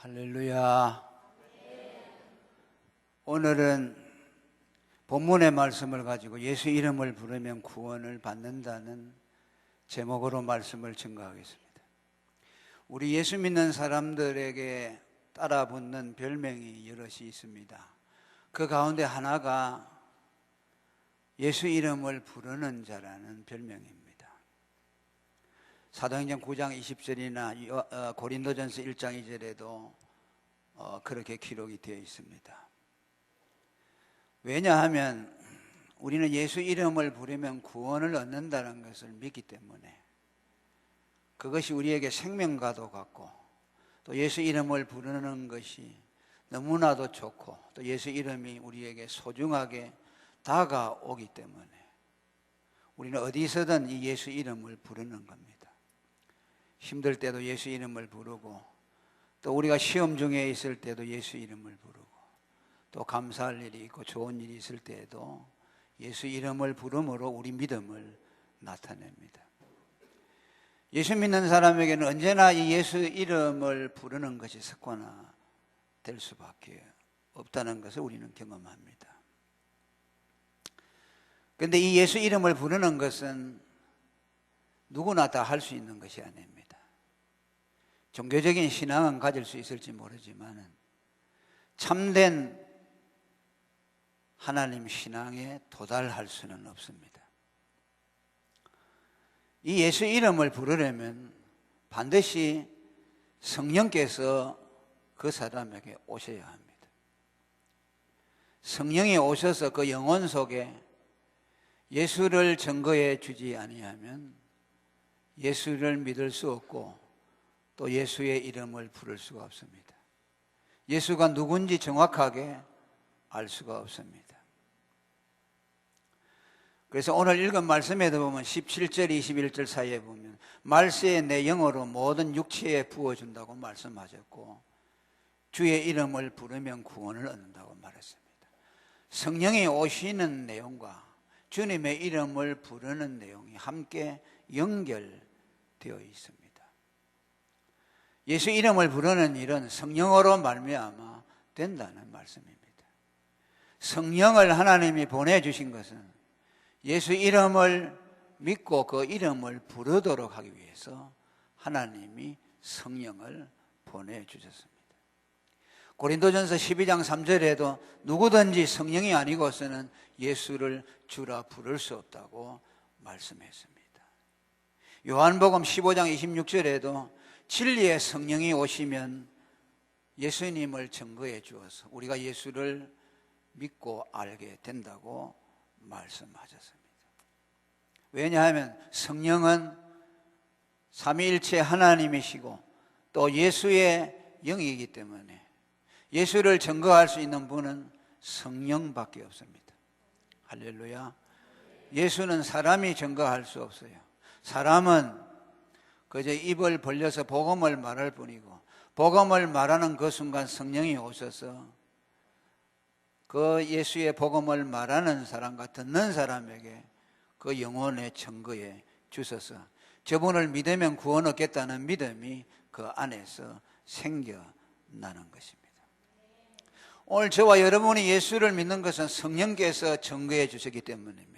할렐루야. 오늘은 본문의 말씀을 가지고 예수 이름을 부르면 구원을 받는다는 제목으로 말씀을 증거하겠습니다. 우리 예수 믿는 사람들에게 따라붙는 별명이 여럿이 있습니다. 그 가운데 하나가 예수 이름을 부르는 자라는 별명입니다. 사도행전 9장 20절이나 고린도전서 1장 2절에도 그렇게 기록이 되어 있습니다. 왜냐하면 우리는 예수 이름을 부르면 구원을 얻는다는 것을 믿기 때문에 그것이 우리에게 생명과도 같고 또 예수 이름을 부르는 것이 너무나도 좋고 또 예수 이름이 우리에게 소중하게 다가오기 때문에 우리는 어디서든 이 예수 이름을 부르는 겁니다. 힘들 때도 예수 이름을 부르고 또 우리가 시험 중에 있을 때도 예수 이름을 부르고 또 감사할 일이 있고 좋은 일이 있을 때에도 예수 이름을 부름으로 우리 믿음을 나타냅니다. 예수 믿는 사람에게는 언제나 이 예수 이름을 부르는 것이 습관화될 수밖에 없다는 것을 우리는 경험합니다. 그런데 이 예수 이름을 부르는 것은 누구나 다 할 수 있는 것이 아닙니다. 종교적인 신앙은 가질 수 있을지 모르지만 참된 하나님 신앙에 도달할 수는 없습니다. 이 예수 이름을 부르려면 반드시 성령께서 그 사람에게 오셔야 합니다. 성령이 오셔서 그 영혼 속에 예수를 증거해 주지 아니하면 예수를 믿을 수 없고 또 예수의 이름을 부를 수가 없습니다. 예수가 누군지 정확하게 알 수가 없습니다. 그래서 오늘 읽은 말씀에도 보면 17절 21절 사이에 보면 말세에 내 영으로 모든 육체에 부어준다고 말씀하셨고 주의 이름을 부르면 구원을 얻는다고 말했습니다. 성령이 오시는 내용과 주님의 이름을 부르는 내용이 함께 연결되어 있습니다. 예수 이름을 부르는 일은 성령으로 말미암아 된다는 말씀입니다. 성령을 하나님이 보내주신 것은 예수 이름을 믿고 그 이름을 부르도록 하기 위해서 하나님이 성령을 보내주셨습니다. 고린도전서 12장 3절에도 누구든지 성령이 아니고서는 예수를 주라 부를 수 없다고 말씀했습니다. 요한복음 15장 26절에도 진리의 성령이 오시면 예수님을 증거해 주어서 우리가 예수를 믿고 알게 된다고 말씀하셨습니다. 왜냐하면 성령은 삼위일체 하나님이시고 또 예수의 영이기 때문에 예수를 증거할 수 있는 분은 성령밖에 없습니다. 할렐루야. 예수는 사람이 증거할 수 없어요. 사람은 그저 입을 벌려서 복음을 말할 뿐이고 복음을 말하는 그 순간 성령이 오셔서 그 예수의 복음을 말하는 사람과 듣는 사람에게 그 영혼의 증거에 주셔서 저분을 믿으면 구원 얻겠다는 믿음이 그 안에서 생겨나는 것입니다. 오늘 저와 여러분이 예수를 믿는 것은 성령께서 증거해 주셨기 때문입니다.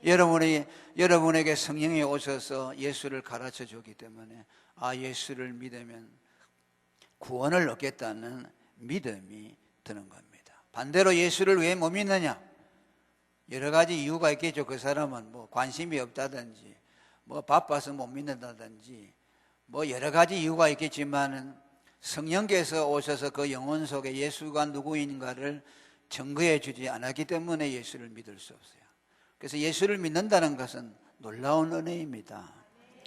여러분에게 성령이 오셔서 예수를 가르쳐 주기 때문에 예수를 믿으면 구원을 얻겠다는 믿음이 드는 겁니다. 반대로 예수를 왜 못 믿느냐? 여러 가지 이유가 있겠죠. 그 사람은 관심이 없다든지 바빠서 못 믿는다든지 여러 가지 이유가 있겠지만 성령께서 오셔서 그 영혼 속에 예수가 누구인가를 증거해 주지 않았기 때문에 예수를 믿을 수 없어요. 그래서 예수를 믿는다는 것은 놀라운 은혜입니다.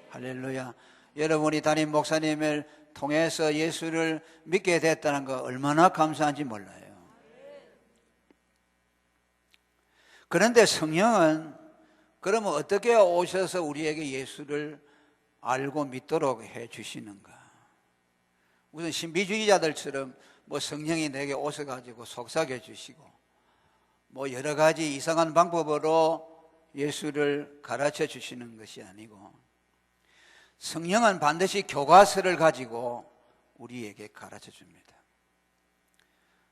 할렐루야. 여러분이 담임 목사님을 통해서 예수를 믿게 됐다는 거 얼마나 감사한지 몰라요. 그런데 성령은 그러면 어떻게 오셔서 우리에게 예수를 알고 믿도록 해 주시는가? 우선 신비주의자들처럼 성령이 내게 오셔가지고 속삭여 주시고 여러 가지 이상한 방법으로 예수를 가르쳐 주시는 것이 아니고 성령은 반드시 교과서를 가지고 우리에게 가르쳐 줍니다.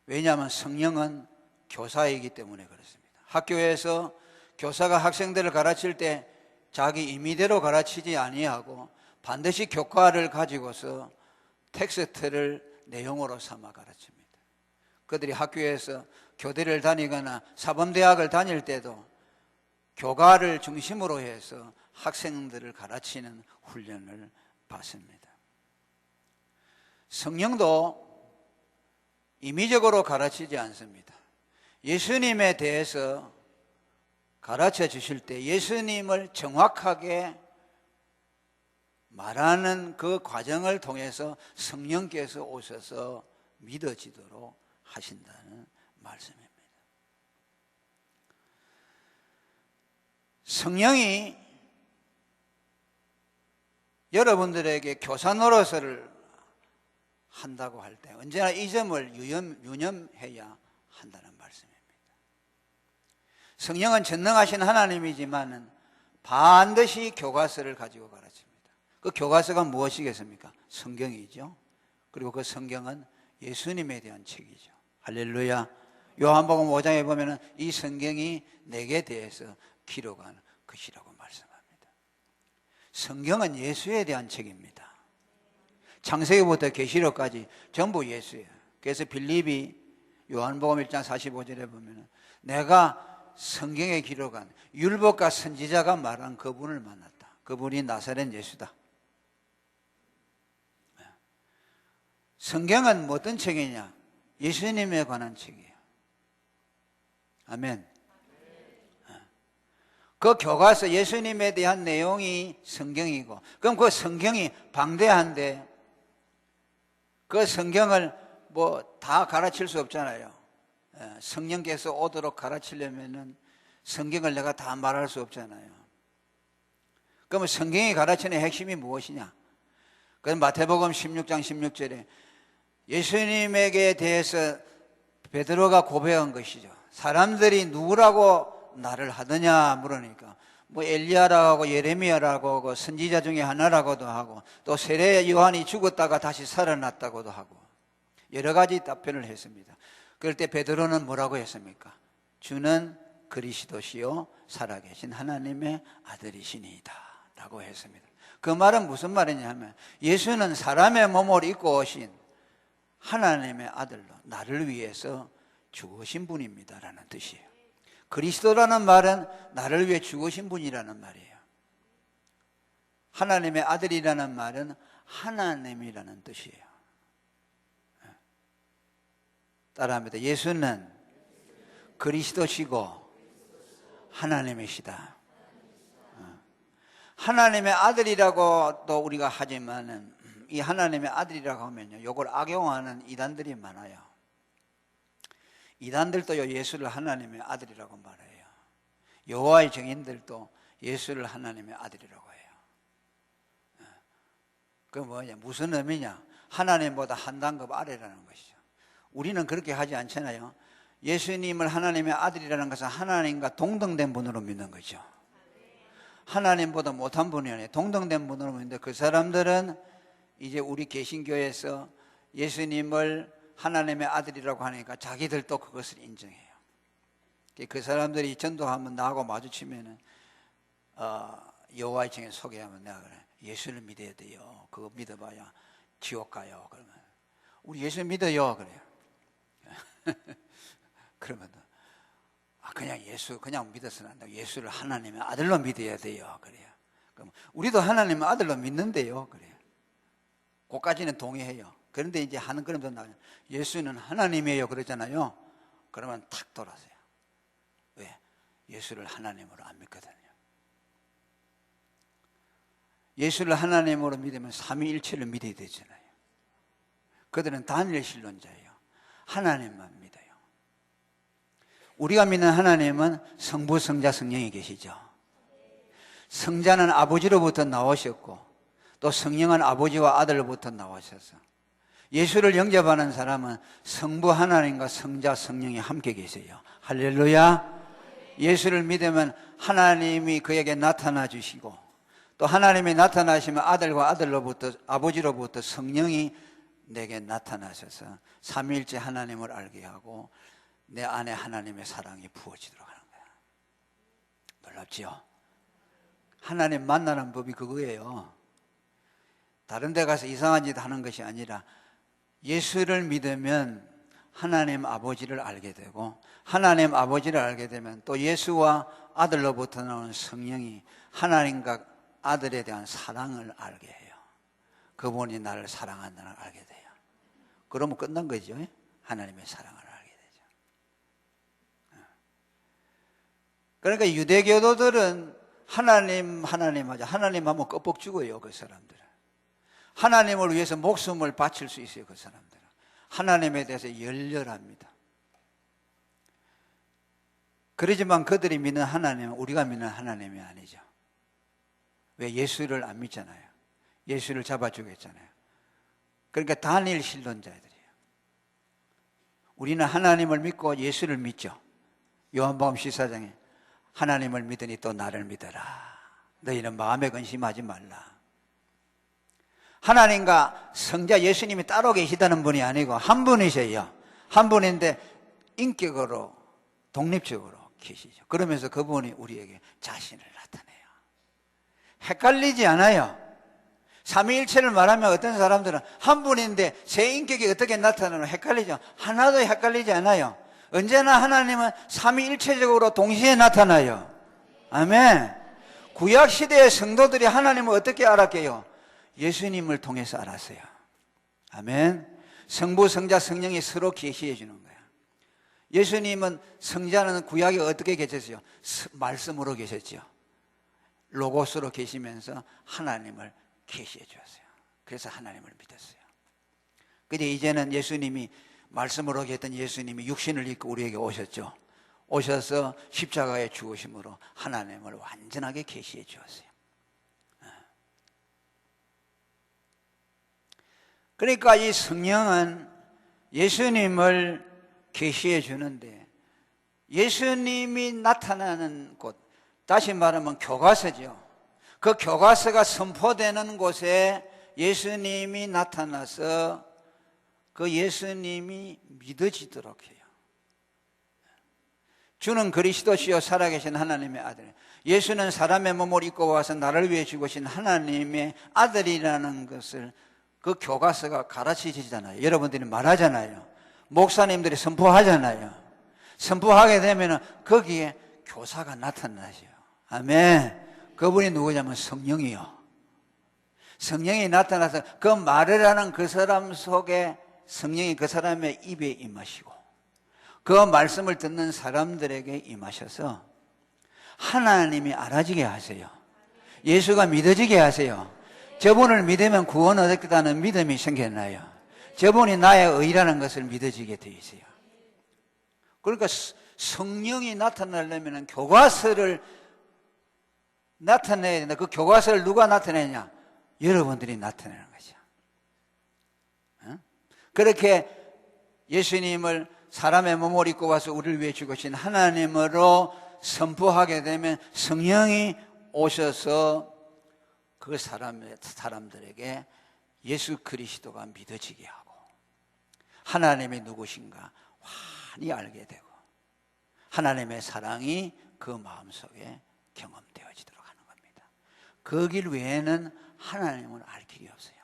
왜냐하면 성령은 교사이기 때문에 그렇습니다. 학교에서 교사가 학생들을 가르칠 때 자기 임의대로 가르치지 아니하고 반드시 교과를 가지고서 텍스트를 내용으로 삼아 가르칩니다. 그들이 학교에서 교대를 다니거나 사범대학을 다닐 때도 교과를 중심으로 해서 학생들을 가르치는 훈련을 받습니다. 성령도 임의적으로 가르치지 않습니다. 예수님에 대해서 가르쳐 주실 때 예수님을 정확하게 말하는 그 과정을 통해서 성령께서 오셔서 믿어지도록 하신다는 말씀입니다. 성령이 여러분들에게 교사 노릇을 한다고 할 때 언제나 이 점을 유념해야 한다는 말씀입니다. 성령은 전능하신 하나님이지만 반드시 교과서를 가지고 가르칩니다. 그 교과서가 무엇이겠습니까? 성경이죠. 그리고 그 성경은 예수님에 대한 책이죠. 할렐루야. 요한복음 5장에 보면 이 성경이 내게 대해서 기록한 것이라고 말씀합니다. 성경은 예수에 대한 책입니다. 창세기부터 계시록까지 전부 예수예요. 그래서 빌립이 요한복음 1장 45절에 보면 내가 성경에 기록한 율법과 선지자가 말한 그분을 만났다. 그분이 나사렛 예수다. 성경은 어떤 책이냐? 예수님에 관한 책이에요. 아멘. 그 교과서 예수님에 대한 내용이 성경이고, 그럼 그 성경이 방대한데 그 성경을 뭐 다 가르칠 수 없잖아요. 성령께서 오도록 가르치려면은 성경을 내가 다 말할 수 없잖아요. 그러면 성경이 가르치는 핵심이 무엇이냐? 그건 마태복음 16장 16절에 예수님에게 대해서 베드로가 고백한 것이죠. 사람들이 누구라고 나를 하느냐 물으니까 뭐 엘리야라고 하고 예레미야라고 하고 선지자 중에 하나라고도 하고 또 세례 요한이 죽었다가 다시 살아났다고도 하고 여러 가지 답변을 했습니다. 그럴 때 베드로는 뭐라고 했습니까? 주는 그리스도시요 살아계신 하나님의 아들이시니이다 라고 했습니다. 그 말은 무슨 말이냐 하면 예수는 사람의 몸을 입고 오신 하나님의 아들로 나를 위해서 죽으신 분입니다 라는 뜻이에요. 그리스도라는 말은 나를 위해 죽으신 분이라는 말이에요. 하나님의 아들이라는 말은 하나님이라는 뜻이에요. 따라합니다. 예수는 그리스도시고 하나님이시다. 하나님의 아들이라고 또 우리가 하지만은 이 하나님의 아들이라고 하면요, 이걸 악용하는 이단들이 많아요. 이단들도요 예수를 하나님의 아들이라고 말해요. 여호와의 증인들도 예수를 하나님의 아들이라고 해요. 그 뭐냐, 무슨 의미냐? 하나님보다 한 단급 아래라는 것이죠. 우리는 그렇게 하지 않잖아요. 예수님을 하나님의 아들이라는 것은 하나님과 동등된 분으로 믿는 거죠. 하나님보다 못한 분이 아니에요. 동등된 분으로 믿는데 그 사람들은 이제 우리 개신교에서 예수님을 하나님의 아들이라고 하니까 자기들도 그것을 인정해요. 그 사람들이 전도하면 나하고 마주치면은 여호와의 증인 소개하면 내가 그래, 예수를 믿어야 돼요. 그거 믿어봐야 지옥 가요. 그러면 우리 예수 믿어요 그래요. 그러면 그냥 예수 그냥 믿어서는 안 되고 예수를 하나님의 아들로 믿어야 돼요 그래요. 그럼 우리도 하나님의 아들로 믿는데요 그래요. 그까지는 동의해요. 그런데 이제 하는 그런 분 나와요. 예수는 하나님이에요 그러잖아요. 그러면 탁 돌아서요. 왜? 예수를 하나님으로 안 믿거든요. 예수를 하나님으로 믿으면 삼위일체를 믿어야 되잖아요. 그들은 단일 신론자예요. 하나님만 믿어요. 우리가 믿는 하나님은 성부, 성자, 성령이 계시죠. 성자는 아버지로부터 나오셨고 또 성령은 아버지와 아들로부터 나오셔서 예수를 영접하는 사람은 성부 하나님과 성자, 성령이 함께 계세요. 할렐루야. 예수를 믿으면 하나님이 그에게 나타나 주시고 또 하나님이 나타나시면 아들과 아들로부터 아버지로부터 성령이 내게 나타나셔서 삼위일체 하나님을 알게 하고 내 안에 하나님의 사랑이 부어지도록 하는 거야. 놀랍지요? 하나님 만나는 법이 그거예요. 다른 데 가서 이상한 짓 하는 것이 아니라 예수를 믿으면 하나님 아버지를 알게 되고, 하나님 아버지를 알게 되면 또 예수와 아들로부터 나오는 성령이 하나님과 아들에 대한 사랑을 알게 해요. 그분이 나를 사랑한다는 걸 알게 돼요. 그러면 끝난 거죠. 하나님의 사랑을 알게 되죠. 그러니까 유대교도들은 하나님 하자. 하나님 하면 껍벅 죽어요. 그 사람들은 하나님을 위해서 목숨을 바칠 수 있어요. 그 사람들은 하나님에 대해서 열렬합니다. 그러지만 그들이 믿는 하나님은 우리가 믿는 하나님이 아니죠. 왜? 예수를 안 믿잖아요. 예수를 잡아주겠잖아요. 그러니까 다니엘 신론자들이에요. 우리는 하나님을 믿고 예수를 믿죠. 요한복음 14장에 하나님을 믿으니 또 나를 믿어라. 너희는 마음에 근심하지 말라. 하나님과 성자 예수님이 따로 계시다는 분이 아니고 한 분이세요. 한 분인데 인격으로 독립적으로 계시죠. 그러면서 그분이 우리에게 자신을 나타내요. 헷갈리지 않아요. 삼위일체를 말하면 어떤 사람들은 한 분인데 세 인격이 어떻게 나타나는 헷갈리죠. 하나도 헷갈리지 않아요. 언제나 하나님은 삼위일체적으로 동시에 나타나요. 아멘. 구약시대의 성도들이 하나님을 어떻게 알았게요? 예수님을 통해서 알았어요. 아멘. 성부, 성자, 성령이 서로 계시해 주는 거예요. 예수님은 성자는 구약에 어떻게 계셨어요? 말씀으로 계셨죠. 로고스로 계시면서 하나님을 계시해 주었어요. 그래서 하나님을 믿었어요. 근데 이제는 예수님이 말씀으로 계셨던 예수님이 육신을 입고 우리에게 오셨죠. 오셔서 십자가에 죽으심으로 하나님을 완전하게 계시해 주었어요. 그러니까 이 성령은 예수님을 계시해 주는데, 예수님이 나타나는 곳, 다시 말하면 교과서죠. 그 교과서가 선포되는 곳에 예수님이 나타나서 그 예수님이 믿어지도록 해요. 주는 그리스도시요 살아계신 하나님의 아들. 예수는 사람의 몸을 입고 와서 나를 위해 죽으신 하나님의 아들이라는 것을 그 교과서가 가르치시잖아요. 여러분들이 말하잖아요. 목사님들이 선포하잖아요. 선포하게 되면 거기에 교사가 나타나죠. 아멘. 그분이 누구냐면 성령이요. 성령이 나타나서 그 말을 하는 그 사람 속에 성령이 그 사람의 입에 임하시고 그 말씀을 듣는 사람들에게 임하셔서 하나님이 알아지게 하세요. 예수가 믿어지게 하세요. 저분을 믿으면 구원 얻겠다는 믿음이 생겨나요. 저분이 나의 의라는 것을 믿어지게 되어 있어요. 그러니까 성령이 나타나려면 교과서를 나타내야 된다. 그 교과서를 누가 나타내냐? 여러분들이 나타내는 거죠. 그렇게 예수님을 사람의 몸을 입고 와서 우리를 위해 죽으신 하나님으로 선포하게 되면 성령이 오셔서 그 사람들에게 예수 그리스도가 믿어지게 하고 하나님이 누구신가 환히 알게 되고 하나님의 사랑이 그 마음속에 경험되어지도록 하는 겁니다. 그 길 외에는 하나님을 알 길이 없어요.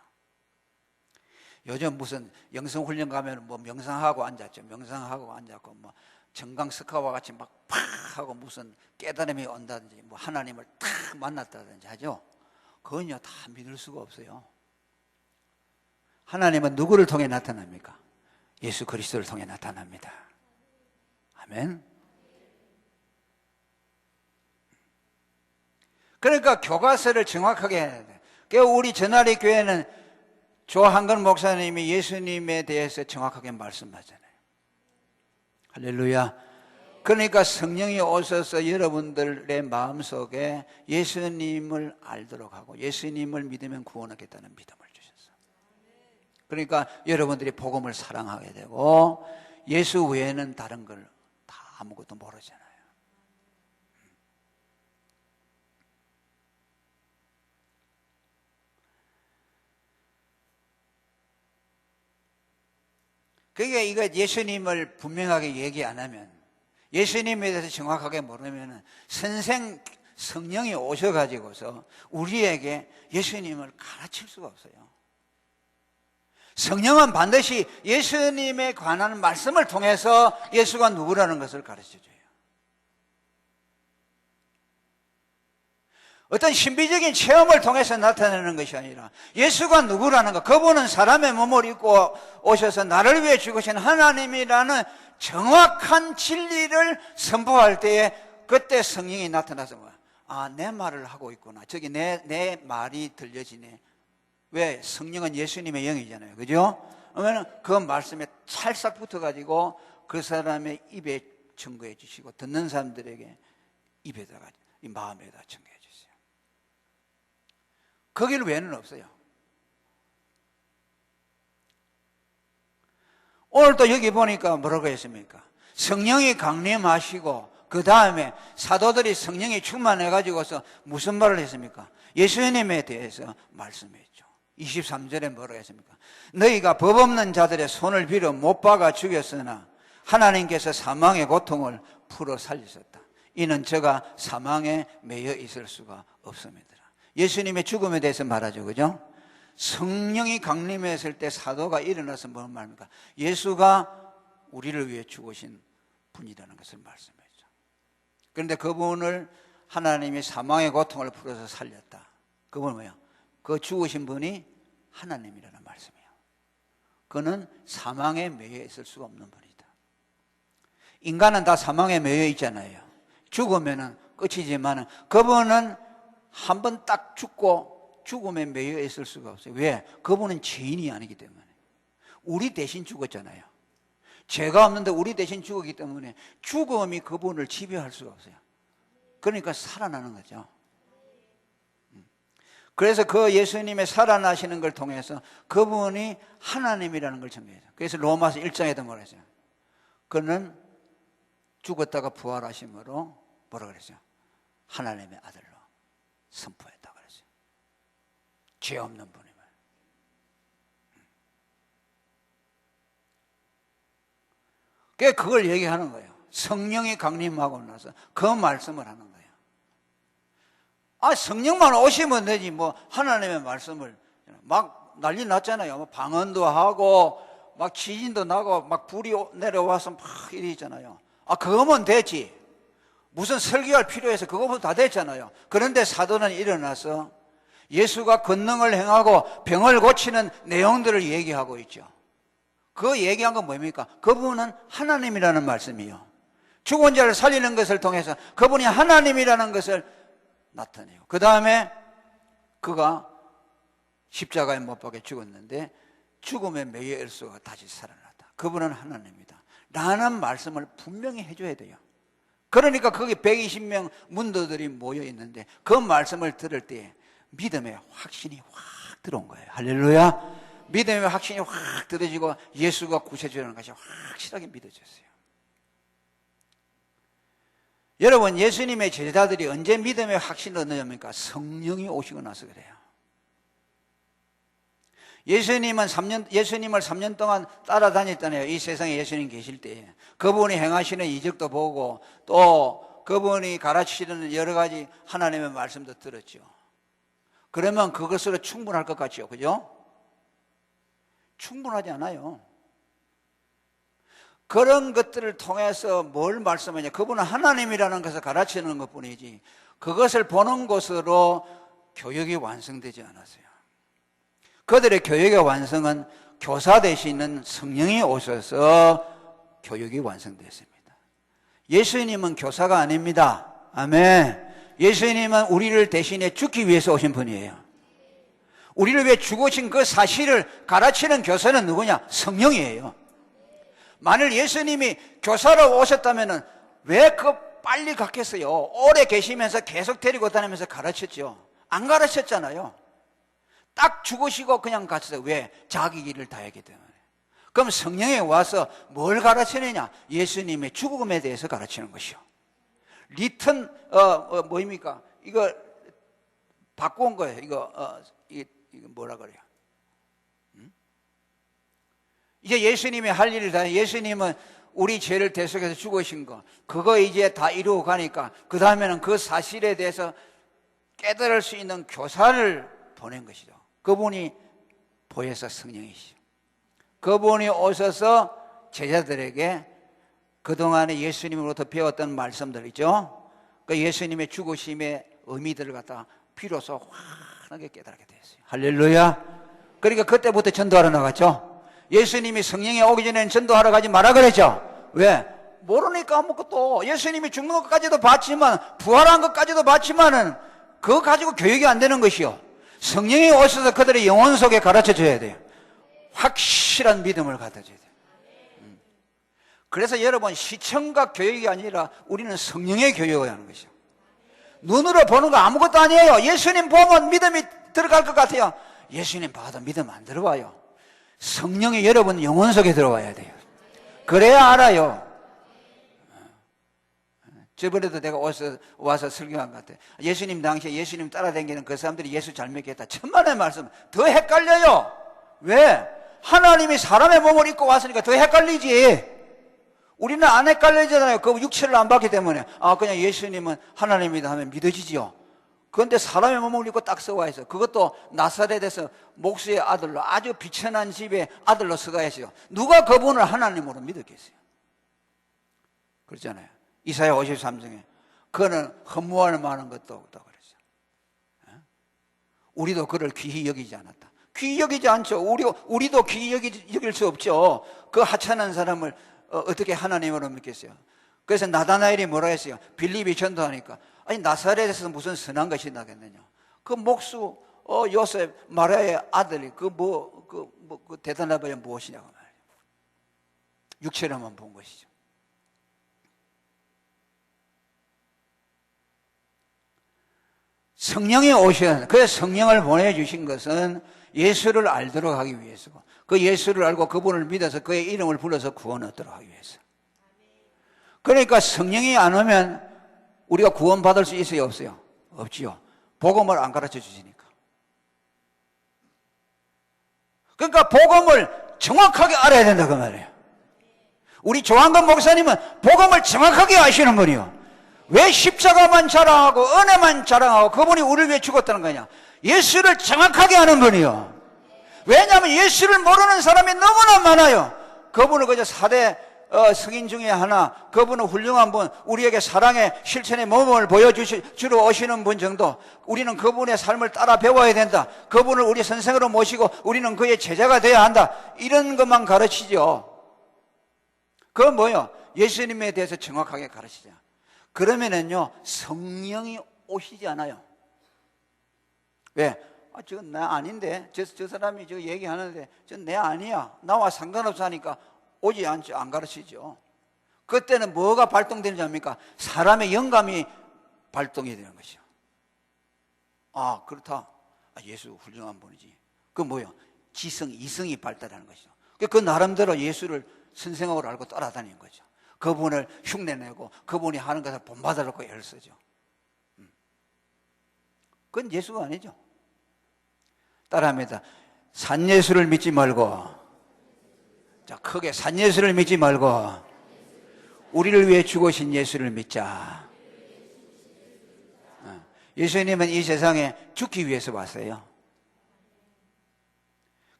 요즘 무슨 영성훈련 가면 뭐 명상하고 앉았죠. 명상하고 앉았고 뭐 정강석화와 같이 막 팍 하고 무슨 깨달음이 온다든지 뭐 하나님을 탁 만났다든지 하죠. 그건요 다 믿을 수가 없어요. 하나님은 누구를 통해 나타납니까? 예수 그리스도를 통해 나타납니다. 아멘. 그러니까 교과서를 정확하게 해야 돼. 그러니까 우리 전하리 교회는 조한근 목사님이 예수님에 대해서 정확하게 말씀하잖아요. 할렐루야. 그러니까 성령이 오셔서 여러분들의 마음속에 예수님을 알도록 하고 예수님을 믿으면 구원하겠다는 믿음을 주셨어요. 그러니까 여러분들이 복음을 사랑하게 되고 예수 외에는 다른 걸 다 아무것도 모르잖아요. 그게 이거 예수님을 분명하게 얘기 안 하면, 예수님에 대해서 정확하게 모르면 성령이 오셔가지고서 우리에게 예수님을 가르칠 수가 없어요. 성령은 반드시 예수님에 관한 말씀을 통해서 예수가 누구라는 것을 가르쳐줘요. 어떤 신비적인 체험을 통해서 나타내는 것이 아니라 예수가 누구라는 것, 그분은 사람의 몸을 입고 오셔서 나를 위해 죽으신 하나님이라는 정확한 진리를 선포할 때에 그때 성령이 나타나서 뭐야? 아, 내 말을 하고 있구나. 저기 내 말이 들려지네. 왜? 성령은 예수님의 영이잖아요. 그죠? 그러면 그 말씀에 찰싹 붙어가지고 그 사람의 입에 증거해 주시고 듣는 사람들에게 입에다가, 이 마음에다 증거해 주세요. 거길 외에는 없어요. 오늘도 여기 보니까 뭐라고 했습니까? 성령이 강림하시고 그 다음에 사도들이 성령이 충만해가지고서 무슨 말을 했습니까? 예수님에 대해서 말씀했죠. 23절에 뭐라고 했습니까? 너희가 법 없는 자들의 손을 빌어 못 박아 죽였으나 하나님께서 사망의 고통을 풀어 살리셨다. 이는 저가 사망에 매여 있을 수가 없습니다. 예수님의 죽음에 대해서 말하죠. 그죠? 성령이 강림했을 때 사도가 일어나서 뭘 말합니까? 예수가 우리를 위해 죽으신 분이라는 것을 말씀했죠. 그런데 그분을 하나님이 사망의 고통을 풀어서 살렸다. 그분은 뭐야? 그 죽으신 분이 하나님이라는 말씀이에요. 그는 사망에 매여 있을 수가 없는 분이다. 인간은 다 사망에 매여 있잖아요. 죽으면 끝이지만 그분은 한 번 딱 죽고 죽음에 매여 있을 수가 없어요. 왜? 그분은 죄인이 아니기 때문에. 우리 대신 죽었잖아요. 죄가 없는데 우리 대신 죽었기 때문에 죽음이 그분을 지배할 수가 없어요. 그러니까 살아나는 거죠. 그래서 그 예수님의 살아나시는 걸 통해서 그분이 하나님이라는 걸 증명해요. 그래서 로마서 1장에도 뭐라 했어요? 그는 죽었다가 부활하심으로 뭐라 그랬어요? 하나님의 아들로 선포했다고 그랬어요. 죄 없는 분임을. 그걸 얘기하는 거예요. 성령이 강림하고 나서 그 말씀을 하는 거예요. 아, 성령만 오시면 되지 뭐 하나님의 말씀을 막 난리 났잖아요. 방언도 하고 막 지진도 나고 막 불이 내려와서 막 이러잖아요. 아, 그거면 되지. 무슨 설교할 필요해서 그거보다 다 됐잖아요. 그런데 사도는 일어나서 예수가 권능을 행하고 병을 고치는 내용들을 얘기하고 있죠. 그 얘기한 건 뭡니까? 그분은 하나님이라는 말씀이에요. 죽은 자를 살리는 것을 통해서 그분이 하나님이라는 것을 나타내요. 그 다음에 그가 십자가에 못 박혀 죽었는데 죽음에 매여 있어가 다시 살아났다. 그분은 하나님이다 라는 말씀을 분명히 해줘야 돼요. 그러니까 거기 120명 문도들이 모여 있는데 그 말씀을 들을 때 믿음의 확신이 확 들어온 거예요. 할렐루야. 믿음의 확신이 확 들어지고 예수가 구세주라는 것이 확실하게 믿어졌어요. 여러분, 예수님의 제자들이 언제 믿음의 확신을 얻느냐니까 성령이 오시고 나서 그래요. 예수님을 3년 동안 따라다녔잖아요. 이 세상에 예수님 계실 때에. 그분이 행하시는 이적도 보고 또 그분이 가르치시는 여러 가지 하나님의 말씀도 들었죠. 그러면 그것으로 충분할 것 같죠. 그죠? 충분하지 않아요. 그런 것들을 통해서 뭘 말씀하냐. 그분은 하나님이라는 것을 가르치는 것 뿐이지 그것을 보는 것으로 교육이 완성되지 않았어요. 그들의 교육의 완성은 교사 되시는 성령이 오셔서 교육이 완성됐습니다. 예수님은 교사가 아닙니다. 아멘. 예수님은 우리를 대신해 죽기 위해서 오신 분이에요. 우리를 위해 죽으신 그 사실을 가르치는 교사는 누구냐? 성령이에요. 만일 예수님이 교사로 오셨다면 왜 빨리 갔겠어요? 오래 계시면서 계속 데리고 다니면서 가르쳤죠. 안 가르쳤잖아요. 딱 죽으시고 그냥 갔어요. 왜? 자기 길을 다 했기 때문에. 그럼 성령에 와서 뭘 가르치느냐? 예수님의 죽음에 대해서 가르치는 것이요. 리턴 뭐입니까? 이거 바꾼 거예요. 이거 뭐라 그래요? 이제 예수님이 할 일이 다, 예수님은 우리 죄를 대속해서 죽으신 거, 그거 이제 다 이루어 가니까 그 다음에는 그 사실에 대해서 깨달을 수 있는 교사를 보낸 것이죠. 그분이 보혜사 성령이시죠. 그분이 오셔서 제자들에게 그동안에 예수님으로부터 배웠던 말씀들 있죠. 그 예수님의 죽으심의 의미들을 갖다가 비로소 환하게 깨달게 됐어요. 할렐루야. 그러니까 그때부터 전도하러 나갔죠. 예수님이 성령이 오기 전에는 전도하러 가지 마라 그랬죠. 왜? 모르니까 아무것도. 예수님이 죽는 것까지도 봤지만, 부활한 것까지도 봤지만은 그거 가지고 교육이 안 되는 것이요. 성령이 오셔서 그들의 영혼 속에 가르쳐 줘야 돼요. 확실한 믿음을 갖다 줘야 돼요. 그래서 여러분, 시청각 교육이 아니라 우리는 성령의 교육을 하는 것이요. 눈으로 보는 거 아무것도 아니에요. 예수님 보면 믿음이 들어갈 것 같아요. 예수님 봐도 믿음 안 들어와요. 성령이 여러분 영혼 속에 들어와야 돼요. 그래야 알아요. 저번에도 내가 와서 설교한 것 같아요. 예수님 당시에 예수님 따라다니는 그 사람들이 예수 잘 믿겠다. 천만의 말씀. 더 헷갈려요. 왜? 하나님이 사람의 몸을 입고 왔으니까 더 헷갈리지. 우리는 안 헷갈리잖아요. 그 육체를 안 봤기 때문에. 아, 그냥 예수님은 하나님이다 하면 믿어지지요. 그런데 사람의 몸을 입고 딱 서와 있어요. 그것도 나사렛에서 목수의 아들로, 아주 비천한 집의 아들로 서가 있어요. 누가 그분을 하나님으로 믿었겠어요? 그렇잖아요. 이사야 53장에 그는 허무할 만한 것도 없다고 그랬어요. 우리도 그를 귀히 여기지 않았다. 귀히 여기지 않죠. 우리도 귀히 여길 수 없죠. 그 하찮은 사람을 어떻게 하나님으로 믿겠어요? 그래서 나다나엘이 뭐라 했어요? 빌립이 전도하니까, 아니 나사렛에서 무슨 선한 것이 나겠느냐? 그 목수 요셉 마리아의 아들이 그 대단한 바에 무엇이냐고 말이에요. 육체로만 본 것이죠. 성령이 오신, 그 성령을 보내주신 것은 예수를 알도록 하기 위해서고, 그 예수를 알고 그분을 믿어서 그의 이름을 불러서 구원 얻도록 하기 위해서. 그러니까 성령이 안 오면 우리가 구원받을 수 있어요, 없어요? 없지요. 복음을 안 가르쳐 주시니까. 그러니까 복음을 정확하게 알아야 된다 그 말이에요. 우리 조한근 목사님은 복음을 정확하게 아시는 분이요. 왜 십자가만 자랑하고 은혜만 자랑하고 그분이 우리를 위해 죽었다는 거냐? 예수를 정확하게 아는 분이요. 왜냐하면 예수를 모르는 사람이 너무나 많아요. 그분을 그저 4대 승인 중에 하나, 그분은 훌륭한 분, 우리에게 사랑의 실천의 모범을 보여주러 오시는 분 정도. 우리는 그분의 삶을 따라 배워야 된다. 그분을 우리 선생으로 모시고 우리는 그의 제자가 되어야 한다. 이런 것만 가르치죠. 그건 뭐예요? 예수님에 대해서 정확하게 가르치자. 그러면은요, 성령이 오시지 않아요. 왜? 저건 나 아닌데, 저 사람이 저 얘기하는데, 전 내 아니야. 나와 상관없어 하니까 오지 않죠. 안 가르치죠. 그때는 뭐가 발동되는지 압니까? 사람의 영감이 발동이 되는 것이요. 아, 그렇다. 예수 훌륭한 분이지. 그 뭐예요? 지성, 이성이 발달하는 것이죠. 그 나름대로 예수를 선생으로 알고 따라다니는 거죠. 그분을 흉내내고 그분이 하는 것을 본받으려고 애를 쓰죠. 그건 예수가 아니죠. 따라합니다. 산 예수를 믿지 말고, 자, 크게 산 예수를 믿지 말고 우리를 위해 죽으신 예수를 믿자. 예수님은 이 세상에 죽기 위해서 왔어요.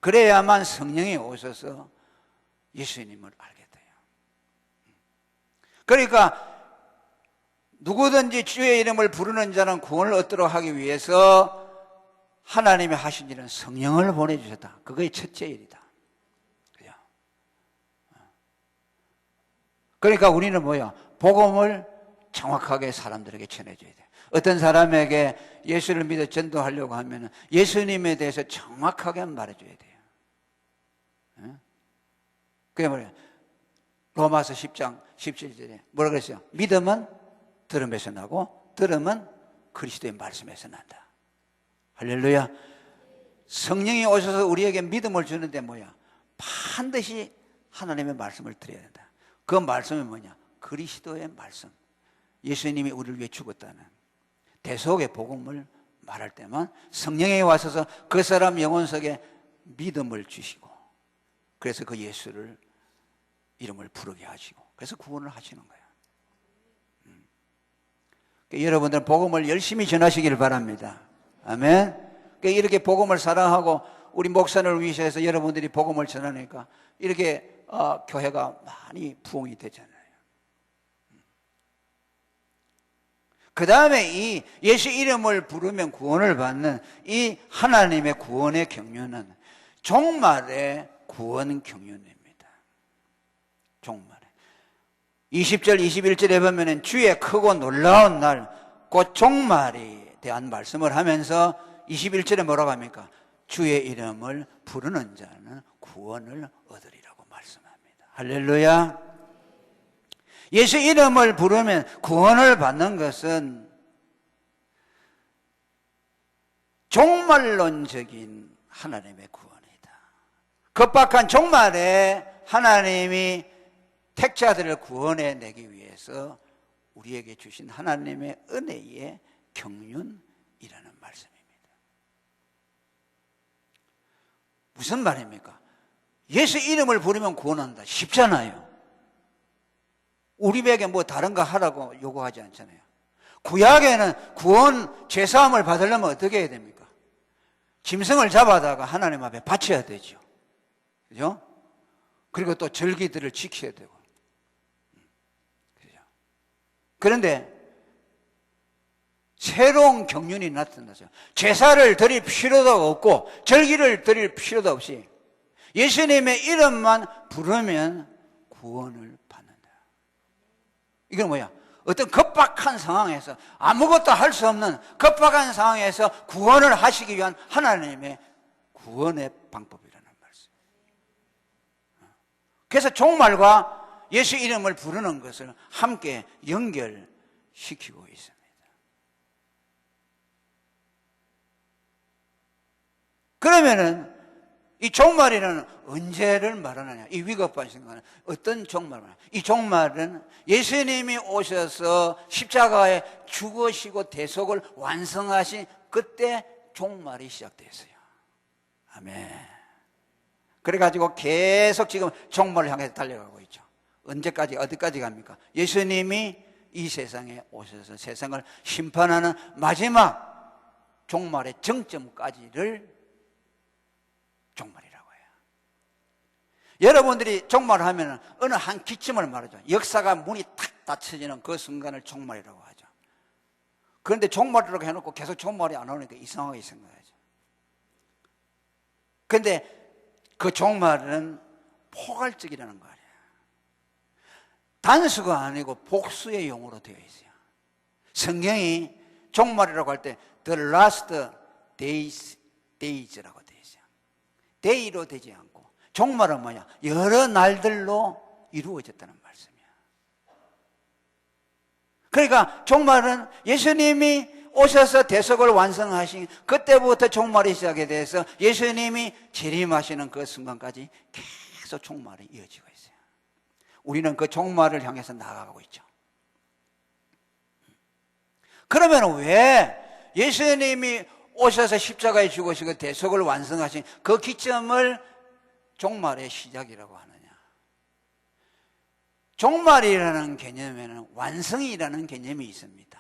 그래야만 성령이 오셔서 예수님을 알게 돼요. 그러니까 누구든지 주의 이름을 부르는 자는 구원을 얻도록 하기 위해서 하나님이 하신 일은 성령을 보내주셨다. 그게 첫째 일이다. 그죠? 그러니까 우리는 뭐야? 복음을 정확하게 사람들에게 전해줘야 돼. 어떤 사람에게 예수를 믿어 전도하려고 하면 예수님에 대해서 정확하게 말해줘야 돼요. 그게 뭐예요? 로마서 10장 17절에 뭐라 그랬어요? 믿음은 들음에서 나고 들음은 그리스도의 말씀에서 난다. 할렐루야. 성령이 오셔서 우리에게 믿음을 주는데 뭐야? 반드시 하나님의 말씀을 드려야 된다. 그 말씀이 뭐냐? 그리스도의 말씀. 예수님이 우리를 위해 죽었다는 대속의 복음을 말할 때만 성령이 와셔서 그 사람 영혼 속에 믿음을 주시고 그래서 그 예수를 이름을 부르게 하시고 그래서 구원을 하시는 거예요. 그러니까 여러분들은 복음을 열심히 전하시기를 바랍니다. 아멘. 그러니까 이렇게 복음을 사랑하고 우리 목사를 위해서 여러분들이 복음을 전하니까 이렇게 교회가 많이 부흥이 되잖아요. 그 다음에 이 예수 이름을 부르면 구원을 받는 이 하나님의 구원의 경륜은 종말의 구원 경륜입니다. 종말에 20절 21절에 보면 주의 크고 놀라운 날 곧 종말에 대한 말씀을 하면서 21절에 뭐라고 합니까? 주의 이름을 부르는 자는 구원을 얻으리라고 말씀합니다. 할렐루야. 예수 이름을 부르면 구원을 받는 것은 종말론적인 하나님의 구원이다. 급박한 종말에 하나님이 택자들을 구원해 내기 위해서 우리에게 주신 하나님의 은혜의 경륜이라는 말씀입니다. 무슨 말입니까? 예수 이름을 부르면 구원한다. 쉽잖아요. 우리에게 뭐 다른 거 하라고 요구하지 않잖아요. 구약에는 구원 죄사함을 받으려면 어떻게 해야 됩니까? 짐승을 잡아다가 하나님 앞에 바쳐야 되죠. 그죠? 그리고 또 절기들을 지켜야 되고. 그죠? 그런데 새로운 경륜이 나타나죠. 제사를 드릴 필요도 없고 절기를 드릴 필요도 없이 예수님의 이름만 부르면 구원을 받는다. 이건 뭐야? 어떤 급박한 상황에서 아무것도 할 수 없는 급박한 상황에서 구원을 하시기 위한 하나님의 구원의 방법이라는 말씀. 그래서 종말과 예수 이름을 부르는 것을 함께 연결시키고 있습니다. 그러면은 이 종말이라는 언제를 말하느냐? 이 위급한 순간은 어떤 종말을 말하냐? 이 종말은 예수님이 오셔서 십자가에 죽으시고 대속을 완성하신 그때 종말이 시작됐어요. 아멘. 그래가지고 계속 지금 종말을 향해서 달려가고 있죠. 언제까지, 어디까지 갑니까? 예수님이 이 세상에 오셔서 세상을 심판하는 마지막 종말의 정점까지를 종말이라고 해요. 여러분들이 종말하면 어느 한 기점을 말하죠. 역사가 문이 탁 닫혀지는 그 순간을 종말이라고 하죠. 그런데 종말이라고 해놓고 계속 종말이 안 오니까 이상하게 생각하죠. 그런데 그 종말은 포괄적이라는 거 아니에요. 단수가 아니고 복수의 용어로 되어 있어요. 성경이 종말이라고 할 때 The last days라고 되어 있어요. 데이로 되지 않고 종말은 뭐냐? 여러 날들로 이루어졌다는 말씀이야. 그러니까 종말은 예수님이 오셔서 대속을 완성하신 그때부터 종말이 시작이 돼서 예수님이 재림하시는 그 순간까지 계속 종말이 이어지고 있어요. 우리는 그 종말을 향해서 나아가고 있죠. 그러면 왜 예수님이 오셔서 십자가에 죽으시고 대속을 완성하신 그 기점을 종말의 시작이라고 하느냐? 종말이라는 개념에는 완성이라는 개념이 있습니다.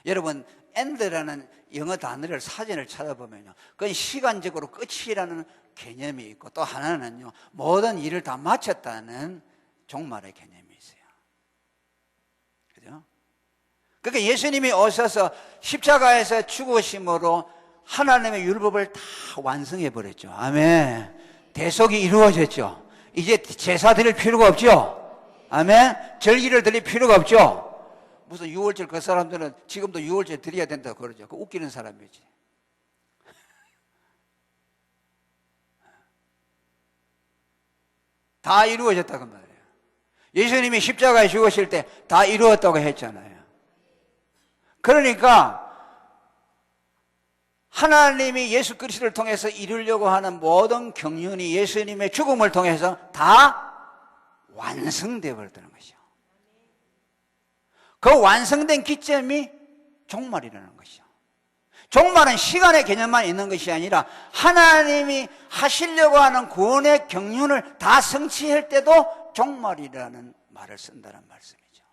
여러분, end라는 영어 단어를 사전을 찾아보면요, 그건 시간적으로 끝이라는 개념이 있고 또 하나는요, 모든 일을 다 마쳤다는 종말의 개념이 있어요. 그죠? 그러니까 예수님이 오셔서 십자가에서 죽으심으로 하나님의 율법을 다 완성해 버렸죠. 아멘. 대속이 이루어졌죠. 이제 제사 드릴 필요가 없죠. 아멘. 절기를 드릴 필요가 없죠. 무슨 유월절 그 사람들은 지금도 유월절 드려야 된다고 그러죠. 그 웃기는 사람이지. 다 이루어졌다고 말이에요. 예수님이 십자가에 죽으실 때 다 이루었다고 했잖아요. 그러니까 하나님이 예수 그리스도를 통해서 이루려고 하는 모든 경륜이 예수님의 죽음을 통해서 다 완성되어 버렸다는 것이죠. 그 완성된 기점이 종말이라는 것이죠. 종말은 시간의 개념만 있는 것이 아니라 하나님이 하시려고 하는 구원의 경륜을 다 성취할 때도 종말이라는 말을 쓴다는 말씀이죠.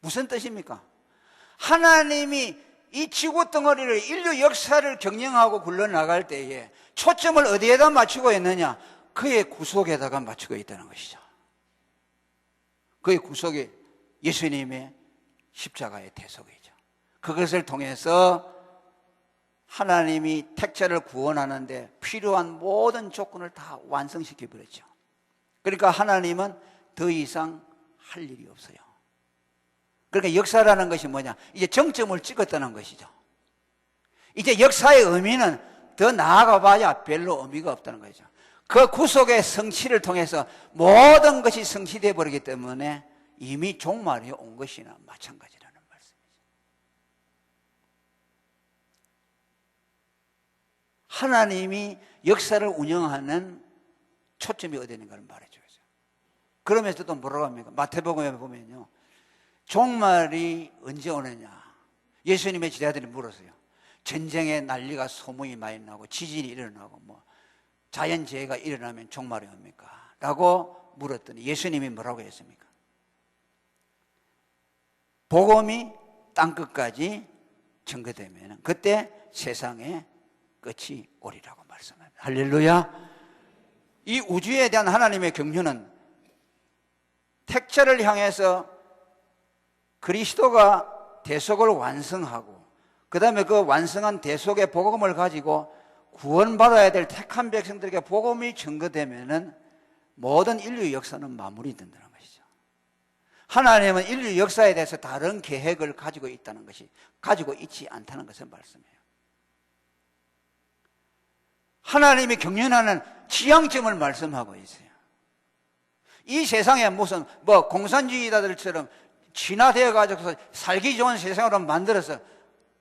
무슨 뜻입니까? 하나님이 이 지구 덩어리를 인류 역사를 경영하고 굴러나갈 때에 초점을 어디에다 맞추고 있느냐? 그의 구속에다가 맞추고 있다는 것이죠. 그의 구속이 예수님의 십자가의 대속이죠. 그것을 통해서 하나님이 택자를 구원하는데 필요한 모든 조건을 다 완성시켜 버렸죠. 그러니까 하나님은 더 이상 할 일이 없어요. 그러니까 역사라는 것이 뭐냐? 이제 정점을 찍었다는 것이죠. 이제 역사의 의미는 더 나아가 봐야 별로 의미가 없다는 거죠. 그 구속의 성취를 통해서 모든 것이 성취되어 버리기 때문에 이미 종말이 온 것이나 마찬가지라는 말씀이죠. 하나님이 역사를 운영하는 초점이 어디 있는가를 말해줘야죠. 그러면서도 뭐라고 합니까? 마태복음에 보면요, 종말이 언제 오느냐? 예수님의 제자들이 물었어요. 전쟁의 난리가 소문이 많이 나고 지진이 일어나고 뭐 자연재해가 일어나면 종말이 옵니까? 라고 물었더니 예수님이 뭐라고 했습니까? 복음이 땅끝까지 전거되면 그때 세상의 끝이 오리라고 말씀합니다. 할렐루야. 이 우주에 대한 하나님의 경륜은 택자를 향해서 그리스도가 대속을 완성하고 그 다음에 그 완성한 대속의 복음을 가지고 구원받아야 될 택한 백성들에게 복음이 전거되면은 모든 인류 역사는 마무리된다는 것이죠. 하나님은 인류 역사에 대해서 다른 계획을 가지고 있다는 것이, 가지고 있지 않다는 것을 말씀해요. 하나님이 경륜하는 지향점을 말씀하고 있어요. 이 세상에 무슨 뭐 공산주의자들처럼 진화되어 가지고서 살기 좋은 세상으로 만들어서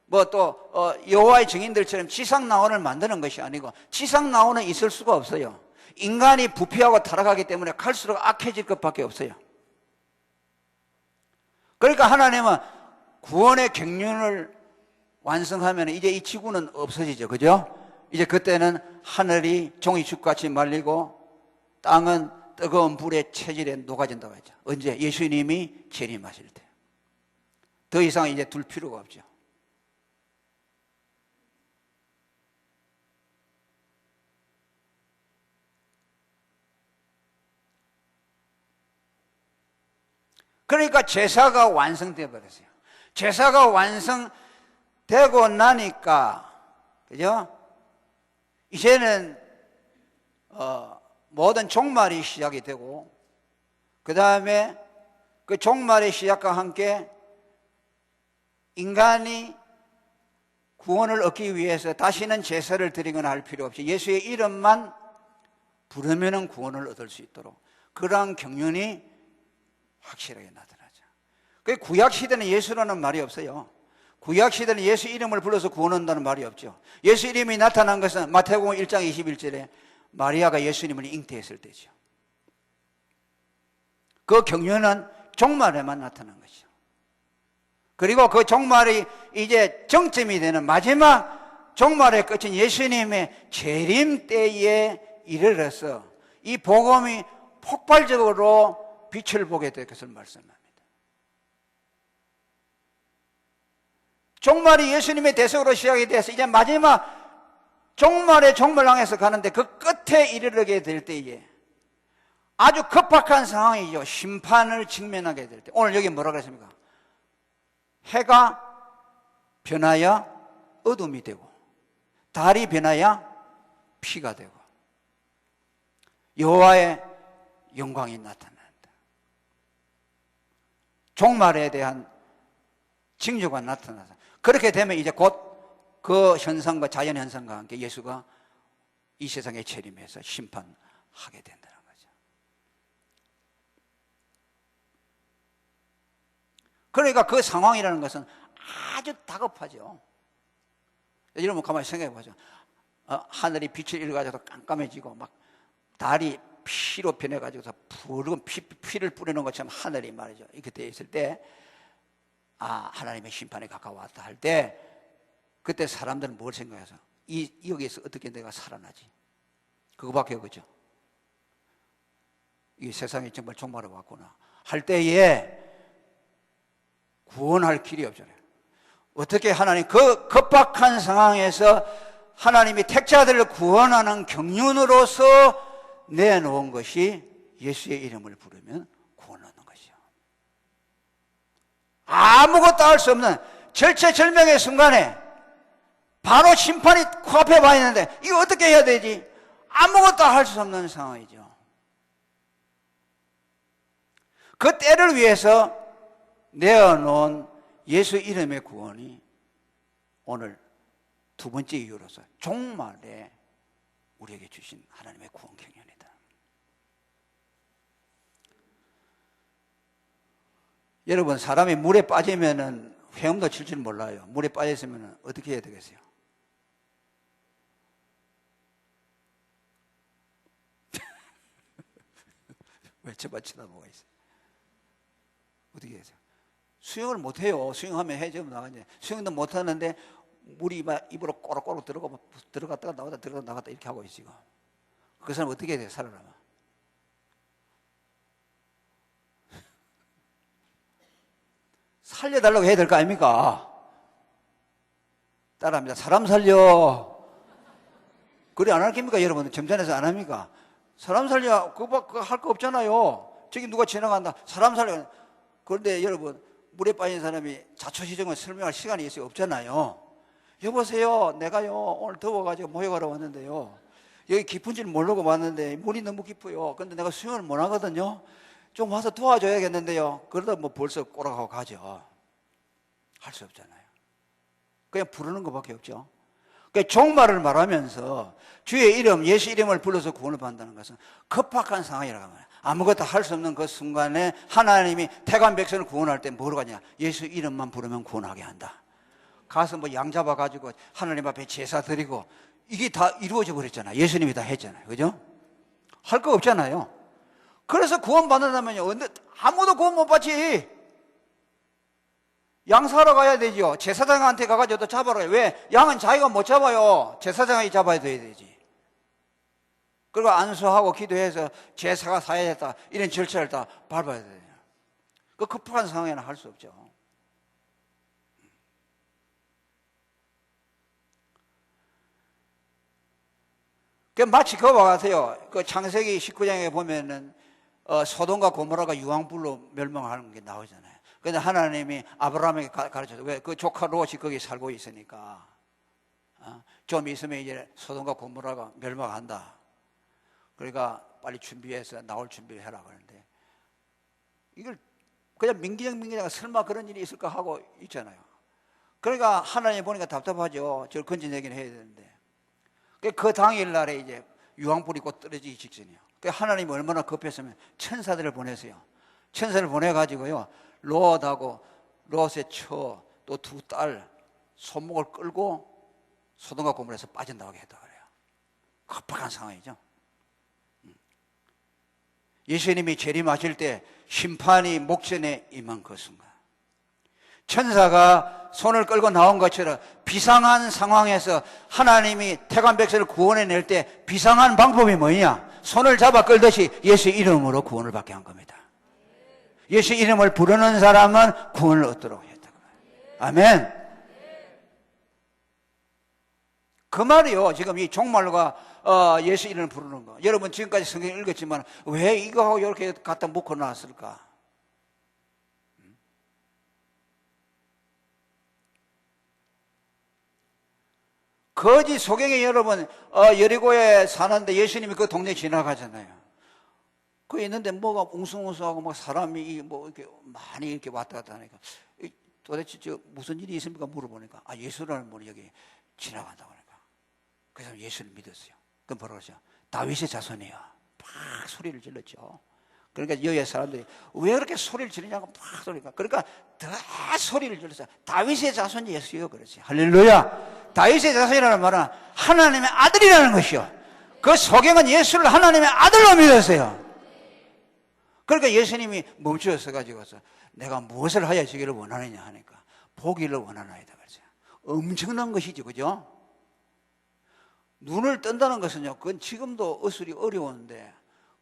뭐 또 여호와의 증인들처럼 지상낙원을 만드는 것이 아니고 지상낙원은 있을 수가 없어요. 인간이 부패하고 타락하기 때문에 갈수록 악해질 것밖에 없어요. 그러니까 하나님은 구원의 경륜을 완성하면 이제 이 지구는 없어지죠. 그죠? 이제 그때는 하늘이 종이죽같이 말리고 땅은 뜨거운 불의 체질에 녹아진다고 했죠. 언제? 예수님이 재림하실 때. 더 이상 이제 둘 필요가 없죠. 그러니까 제사가 완성되어 버렸어요. 제사가 완성되고 나니까, 그죠? 이제는 모든 종말이 시작이 되고, 그 다음에 그 종말의 시작과 함께 인간이 구원을 얻기 위해서 다시는 제사를 드리거나 할 필요 없이 예수의 이름만 부르면 구원을 얻을 수 있도록 그러한 경륜이 확실하게 나타나죠. 그 구약 시대는 예수라는 말이 없어요. 구약 시대는 예수 이름을 불러서 구원한다는 말이 없죠. 예수 이름이 나타난 것은 마태복음 1장 21절에 마리아가 예수님을 잉태했을 때죠. 그 경륜은 종말에만 나타난 것이죠. 그리고 그 종말이 이제 정점이 되는 마지막 종말의 끝인 예수님의 재림 때에 이르러서 이 복음이 폭발적으로 빛을 보게 될 것을 말씀합니다. 종말이 예수님의 대속으로 시작이 돼서 이제 마지막 종말의 종말 향해서 가는데 그 끝에 이르게 될 때에 아주 급박한 상황이죠. 심판을 직면하게 될 때. 오늘 여기 뭐라고 했습니까? 해가 변하여 어둠이 되고 달이 변하여 피가 되고 여호와의 영광이 나타난다. 종말에 대한 징조가 나타나서 그렇게 되면 이제 곧 그 현상과 자연 현상과 함께 예수가 이 세상에 재림해서 심판하게 된다는 거죠. 그러니까 그 상황이라는 것은 아주 다급하죠. 여러분 가만히 생각해 보죠. 하늘이 빛을 잃어가지고 깜깜해지고 막 달이 피로 변해가지고서 붉은 피를 뿌리는 것처럼 하늘이 말이죠. 이렇게 되어 있을 때 하나님의 심판에 가까웠다 할 때 그때 사람들은 뭘 생각해서 여기에서 어떻게 내가 살아나지? 그거밖에 없죠. 이 세상이 정말 종말을 왔구나 할 때에 구원할 길이 없잖아요. 어떻게 하나님 그 급박한 상황에서 하나님이 택자들을 구원하는 경륜으로서 내놓은 것이 예수의 이름을 부르면 구원 얻는 것이요. 아무것도 할 수 없는 절체절명의 순간에 바로 심판이 코앞에 와 있는데 이거 어떻게 해야 되지? 아무것도 할 수 없는 상황이죠. 그 때를 위해서 내어놓은 예수 이름의 구원이 오늘 두 번째 이유로서 종말에 우리에게 주신 하나님의 구원 경륜이다. 여러분, 사람이 물에 빠지면은 헤엄도 칠 줄 몰라요. 물에 빠졌으면 어떻게 해야 되겠어요? 왜 저만 쳐다보고 있어요? 어떻게 해야 돼요? 수영을 못해요. 수영하면 해저 나가지. 수영도 못하는데 물이 막 입으로 꼬락꼬락 들어갔다가 나왔다 들어갔다 나갔다 이렇게 하고 있어요. 그 사람 어떻게 해야 돼요? 살아남아. 살려달라고 해야 될 거 아닙니까? 따라합니다. 사람 살려. 그래 안 할 겁니까? 여러분 점잖아서 안 합니까? 사람 살려. 그거 할 거 없잖아요. 저기 누가 지나간다. 사람 살려. 그런데 여러분 물에 빠진 사람이 자초지종을 설명할 시간이 있어요? 없잖아요. 여보세요, 내가요 오늘 더워가지고 목욕하러 왔는데요 여기 깊은지는 모르고 왔는데 물이 너무 깊어요. 근데 내가 수영을 못 하거든요. 좀 와서 도와줘야겠는데요. 그러다 뭐 벌써 꼬락하고 가죠. 할 수 없잖아요. 그냥 부르는 것밖에 없죠. 그러니까 종말을 말하면서 주의 이름, 예수 이름을 불러서 구원을 받는다는 것은 급박한 상황이라고 합니다. 아무것도 할 수 없는 그 순간에 하나님이 택한 백성을 구원할 때 뭐로 가냐? 예수 이름만 부르면 구원하게 한다. 가서 뭐 양 잡아가지고 하나님 앞에 제사 드리고 이게 다 이루어져 버렸잖아요. 예수님이 다 했잖아요. 그죠? 할 거 없잖아요. 그래서 구원 받는다면요. 아무도 구원 못 받지. 양 사러 가야 되죠. 제사장한테 가가지고 또 잡아라. 왜? 양은 자기가 못 잡아요. 제사장이 잡아야 되지. 그리고 안수하고 기도해서 제사가 사야 됐다. 이런 절차를 다 밟아야 돼요. 그 급한 상황에는 할 수 없죠. 그 마치 그와 같아요. 그 창세기 19장에 보면은 소돔과 고모라가 유황불로 멸망하는 게 나오잖아요. 근데 하나님이 아브라함에게 가르쳐서 왜 그 조카 롯이 거기 살고 있으니까 좀 있으면 이제 소돔과 고모라가 멸망한다. 그러니까 빨리 준비해서 나올 준비를 해라 그러는데 이걸 그냥 민기적 설마 그런 일이 있을까 하고 있잖아요. 그러니까 하나님 보니까 답답하죠. 저를 건져내긴 해야 되는데 그 당일날에 이제 유황불이 곧 떨어지기 직전이에요. 하나님이 얼마나 급했으면 천사들을 보내세요. 천사를 보내가지고요 롯하고 롯의 처 또 두 딸 손목을 끌고 소돔과 고모라에서 빠져나가게 했다 그래요. 급박한 상황이죠. 예수님이 재림하실 때 심판이 목전에 임한 그 순간 천사가 손을 끌고 나온 것처럼 비상한 상황에서 하나님이 택한 백성을 구원해낼 때 비상한 방법이 뭐냐? 손을 잡아 끌듯이 예수 이름으로 구원을 받게 한 겁니다. 예수 이름을 부르는 사람은 구원을 얻도록 했다. 아멘. 그 말이요. 지금 이 종말과 예수 이름을 부르는 거. 여러분 지금까지 성경 읽었지만 왜 이거하고 이렇게 갖다 묶어놨을까? 거짓 소경이 여러분 여리고에 사는데 예수님이 그 동네 지나가잖아요. 그 있는데 뭐가 웅성웅성하고 막 사람이 뭐 이렇게 많이 이렇게 왔다 갔다 하니까 도대체 저 무슨 일이 있습니까? 물어보니까 예수라는 분이 여기 지나간다고 하니까 그래서 예수를 믿었어요. 그럼 뭐라고 하죠? 다윗의 자손이야. 막 소리를 질렀죠. 그러니까 여기 사람들이 왜 그렇게 소리를 지르냐고 막 소리가. 그러니까 더 소리를 질렀어요. 다윗의 자손이 예수요. 그렇지. 할렐루야. 다윗의 자손이라는 말은 하나님의 아들이라는 것이요. 그 소경은 예수를 하나님의 아들로 믿었어요. 그러니까 예수님이 멈추어서 가지고서 내가 무엇을 하여 주기를 원하느냐 하니까 보기를 원하나이다 그랬어요. 엄청난 것이죠, 그죠? 눈을 뜬다는 것은요, 그건 지금도 어술이 어려운데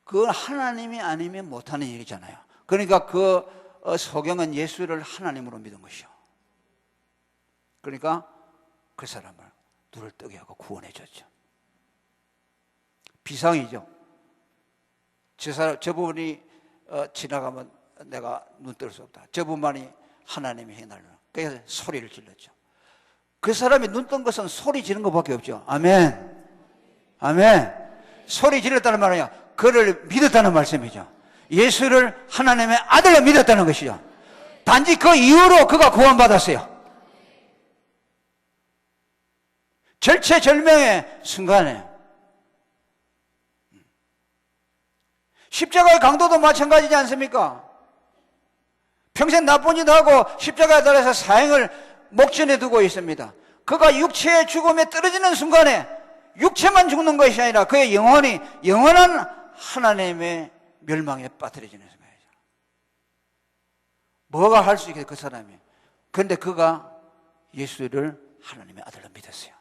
그건 하나님이 아니면 못하는 일이잖아요. 그러니까 그 소경은 예수를 하나님으로 믿은 것이요. 그러니까 그 사람을 눈을 뜨게 하고 구원해 줬죠. 비상이죠. 저분이 지나가면 내가 눈 뜰 수 없다. 저분만이 하나님의 행하는. 그래서 소리를 질렀죠. 그 사람이 눈 뜬 것은 소리 지르는 것밖에 없죠. 아멘. 아멘. 소리 질렀다는 말은요, 그를 믿었다는 말씀이죠. 예수를 하나님의 아들로 믿었다는 것이죠. 단지 그 이후로 그가 구원받았어요. 절체절명의 순간에 십자가의 강도도 마찬가지지 않습니까? 평생 나쁜 짓 하고 십자가에 달아서 사형을 목전에 두고 있습니다. 그가 육체의 죽음에 떨어지는 순간에 육체만 죽는 것이 아니라 그의 영혼이 영원한 하나님의 멸망에 빠뜨려지는 순간이죠. 뭐가 할 수 있겠어요, 그 사람이. 그런데 그가 예수를 하나님의 아들로 믿었어요.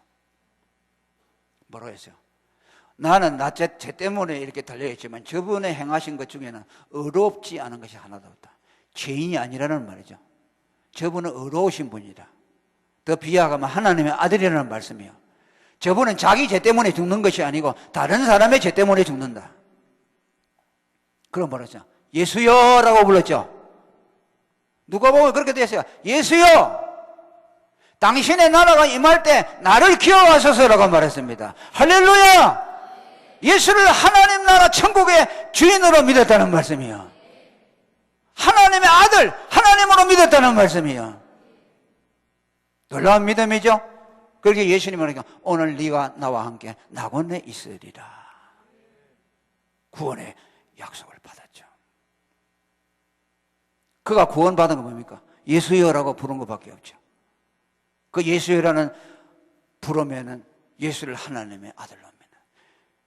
뭐라고 했어요? 나는 제 때문에 이렇게 달려있지만 저분의 행하신 것 중에는 의롭지 않은 것이 하나도 없다. 죄인이 아니라는 말이죠. 저분은 의로우신 분이다. 더 비하하면 하나님의 아들이라는 말씀이에요. 저분은 자기 죄 때문에 죽는 것이 아니고 다른 사람의 죄 때문에 죽는다. 그럼 뭐라 했죠? 예수여 라고 불렀죠. 누가 보면 그렇게 됐어요. 예수여, 당신의 나라가 임할 때 나를 기억하소서라고 말했습니다. 할렐루야. 예수를 하나님 나라 천국의 주인으로 믿었다는 말씀이에요. 하나님의 아들, 하나님으로 믿었다는 말씀이에요. 놀라운 믿음이죠. 그렇게 예수님은 그러니까 오늘 네가 나와 함께 낙원에 있으리라. 구원의 약속을 받았죠. 그가 구원받은 건 뭡니까? 예수여라고 부른 것밖에 없죠. 그 예수여라는 부르면은 예수를 하나님의 아들로 합니다.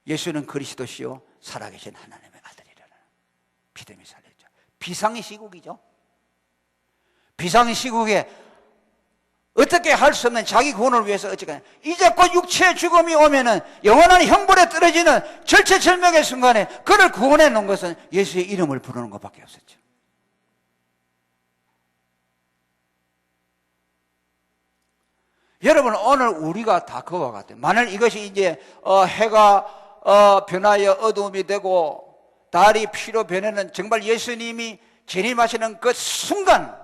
예수는 그리스도시요 살아계신 하나님의 아들이라는 믿음이 살렸죠. 비상의 시국이죠. 비상의 시국에 어떻게 할 수 없는 자기 구원을 위해서 어쨌거나 이제 곧 육체의 죽음이 오면은 영원한 형벌에 떨어지는 절체절명의 순간에 그를 구원해 놓은 것은 예수의 이름을 부르는 것밖에 없었죠. 여러분, 오늘 우리가 다 그와 같아요. 만일 이것이 이제 해가 변하여 어두움이 되고 달이 피로 변하는 정말 예수님이 재림하시는 그 순간,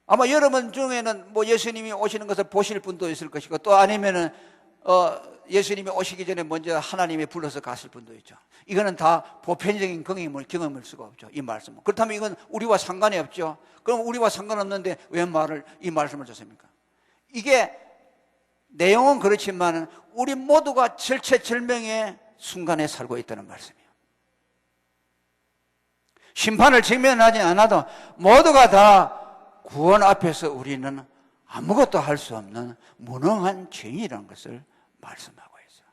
아마 여러분 중에는 뭐 예수님이 오시는 것을 보실 분도 있을 것이고, 또 아니면은 예수님이 오시기 전에 먼저 하나님이 불러서 갔을 분도 있죠. 이거는 다 보편적인 경험일 수가 없죠, 이 말씀은. 그렇다면 이건 우리와 상관이 없죠. 그럼 우리와 상관없는데 왜 이 말씀을 줬습니까? 이게 내용은 그렇지만 우리 모두가 절체절명의 순간에 살고 있다는 말씀이에요. 심판을 직면하지 않아도 모두가 다 구원 앞에서 우리는 아무것도 할 수 없는 무능한 죄인이라는 것을 말씀하고 있어요.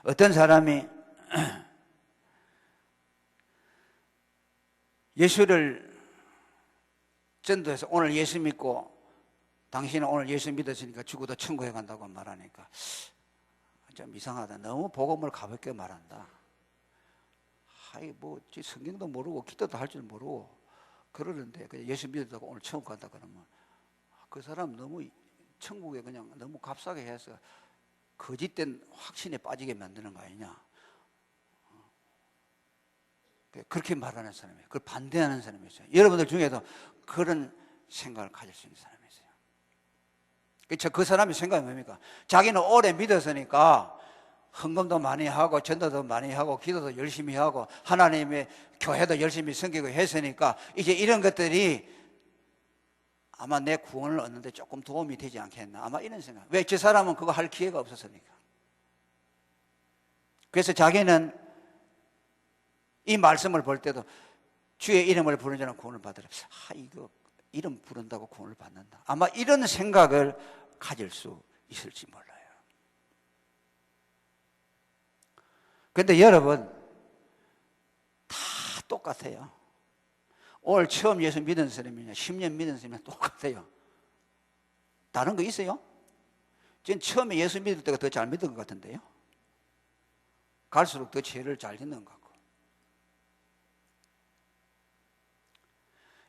어떤 사람이 예수를 전도해서 오늘 예수 믿고 당신은 오늘 예수 믿었으니까 죽어도 천국에 간다고 말하니까 좀 이상하다. 너무 복음을 가볍게 말한다. 뭐 성경도 모르고 기도도 할 줄 모르고 그러는데 예수 믿었다고 오늘 천국 간다 그러면 그 사람 너무 천국에 그냥 너무 값싸게 해서 거짓된 확신에 빠지게 만드는 거 아니냐. 그렇게 말하는 사람이에요. 그걸 반대하는 사람이 있어요. 여러분들 중에도 그런 생각을 가질 수 있는 사람이 있어요. 그 사람의 생각이 뭡니까? 자기는 오래 믿었으니까 헌금도 많이 하고 전도도 많이 하고 기도도 열심히 하고 하나님의 교회도 열심히 섬기고 했으니까 이제 이런 것들이 아마 내 구원을 얻는데 조금 도움이 되지 않겠나. 아마 이런 생각. 왜 저 사람은 그거 할 기회가 없었으니까. 그래서 자기는 이 말씀을 볼 때도 주의 이름을 부르는 자는 구원을 받으라. 이거 이름 부른다고 구원을 받는다. 아마 이런 생각을 가질 수 있을지 몰라요. 근데 여러분, 다 똑같아요. 오늘 처음 예수 믿은 사람이냐, 10년 믿은 사람이냐 똑같아요. 다른 거 있어요? 전 처음에 예수 믿을 때가 더 잘 믿은 것 같은데요. 갈수록 더 죄를 잘 짓는 것 같고.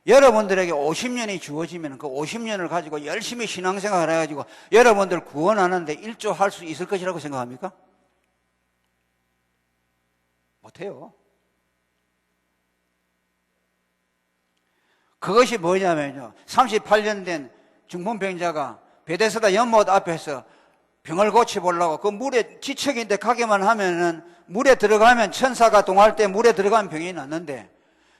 여러분들에게 50년이 주어지면 그 50년을 가지고 열심히 신앙생활을 해가지고 여러분들 구원하는데 일조할 수 있을 것이라고 생각합니까? 못해요. 그것이 뭐냐면요, 38년 된 중풍병자가 베데스다 연못 앞에서 병을 고쳐보려고 그 물에 지척인데 가기만 하면은 물에 들어가면 천사가 동할 때 물에 들어가면 병이 낫는데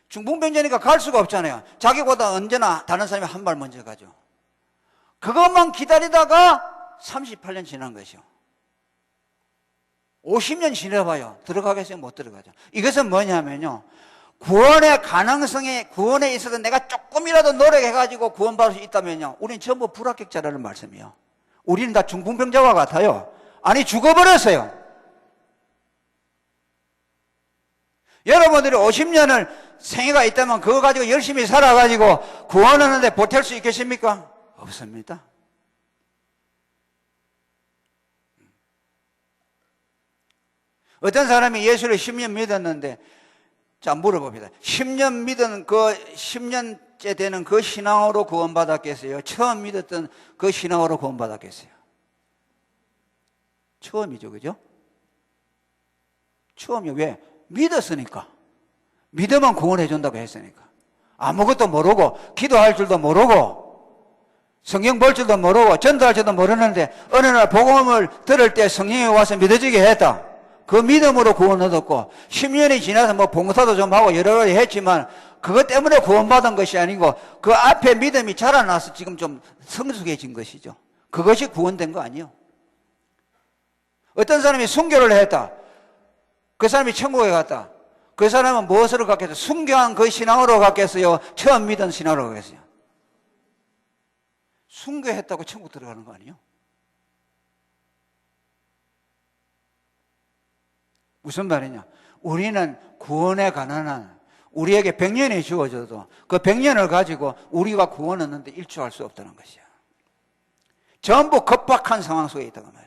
중풍병자니까 갈 수가 없잖아요. 자기보다 언제나 다른 사람이 한 발 먼저 가죠. 그것만 기다리다가 38년 지난 것이요. 50년 지나봐요. 들어가겠어요? 못 들어가죠. 이것은 뭐냐면요, 구원의 가능성에, 구원에 있어서 내가 조금이라도 노력해가지고 구원받을 수 있다면요, 우리는 전부 불합격자라는 말씀이에요. 우리는 다 중풍병자와 같아요. 아니, 죽어버렸어요. 여러분들이 50년을 생애가 있다면 그거 가지고 열심히 살아가지고 구원하는데 보탤 수 있겠습니까? 없습니다. 어떤 사람이 예수를 10년 믿었는데, 자, 물어봅니다. 10년 믿은 그 10년째 되는 그 신앙으로 구원받았겠어요? 처음 믿었던 그 신앙으로 구원받았겠어요? 처음이죠, 그죠? 처음이요. 왜? 믿었으니까. 믿으면 구원해 준다고 했으니까. 아무것도 모르고, 기도할 줄도 모르고, 성경 볼 줄도 모르고, 전도할 줄도 모르는데 어느 날 복음을 들을 때 성령이 와서 믿어지게 했다. 그 믿음으로 구원 얻었고, 10년이 지나서 뭐 봉사도 좀 하고 여러 가지 했지만 그것 때문에 구원받은 것이 아니고 그 앞에 믿음이 자라나서 지금 좀 성숙해진 것이죠. 그것이 구원된 거 아니에요. 어떤 사람이 순교를 했다. 그 사람이 천국에 갔다. 그 사람은 무엇으로 갔겠어요? 순교한 그 신앙으로 갔겠어요? 처음 믿은 신앙으로 갔겠어요? 순교했다고 천국 들어가는 거 아니에요? 무슨 말이냐? 우리는 구원에 관한 우리에게 100년이 주어져도 그 100년을 가지고 우리가 구원 얻는데 일조할 수 없다는 것이야. 전부 급박한 상황 속에 있다고 말이야.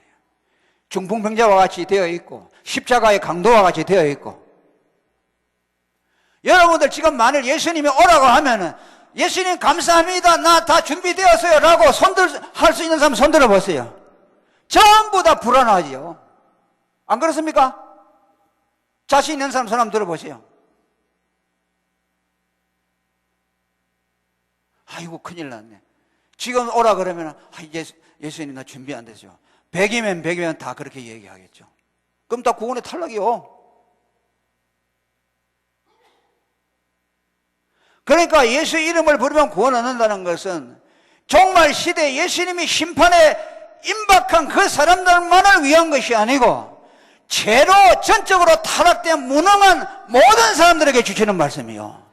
중풍병자와 같이 되어 있고 십자가의 강도와 같이 되어 있고. 여러분들 지금 만일 예수님이 오라고 하면은 예수님 감사합니다, 나 다 준비되었어요 라고 할 수 있는 사람 손 들어보세요. 전부 다 불안하지요. 안 그렇습니까? 자신 있는 사람 손 한번 들어보세요. 아이고 큰일 났네. 지금 오라 그러면 예수님 나 준비 안 되죠. 100이면 다 그렇게 얘기하겠죠. 그럼 다 구원의 탈락이요. 그러니까 예수 이름을 부르면 구원 얻는다는 것은 종말 시대에 예수님이 심판에 임박한 그 사람들만을 위한 것이 아니고 죄로 전적으로 타락된 무능한 모든 사람들에게 주시는 말씀이요.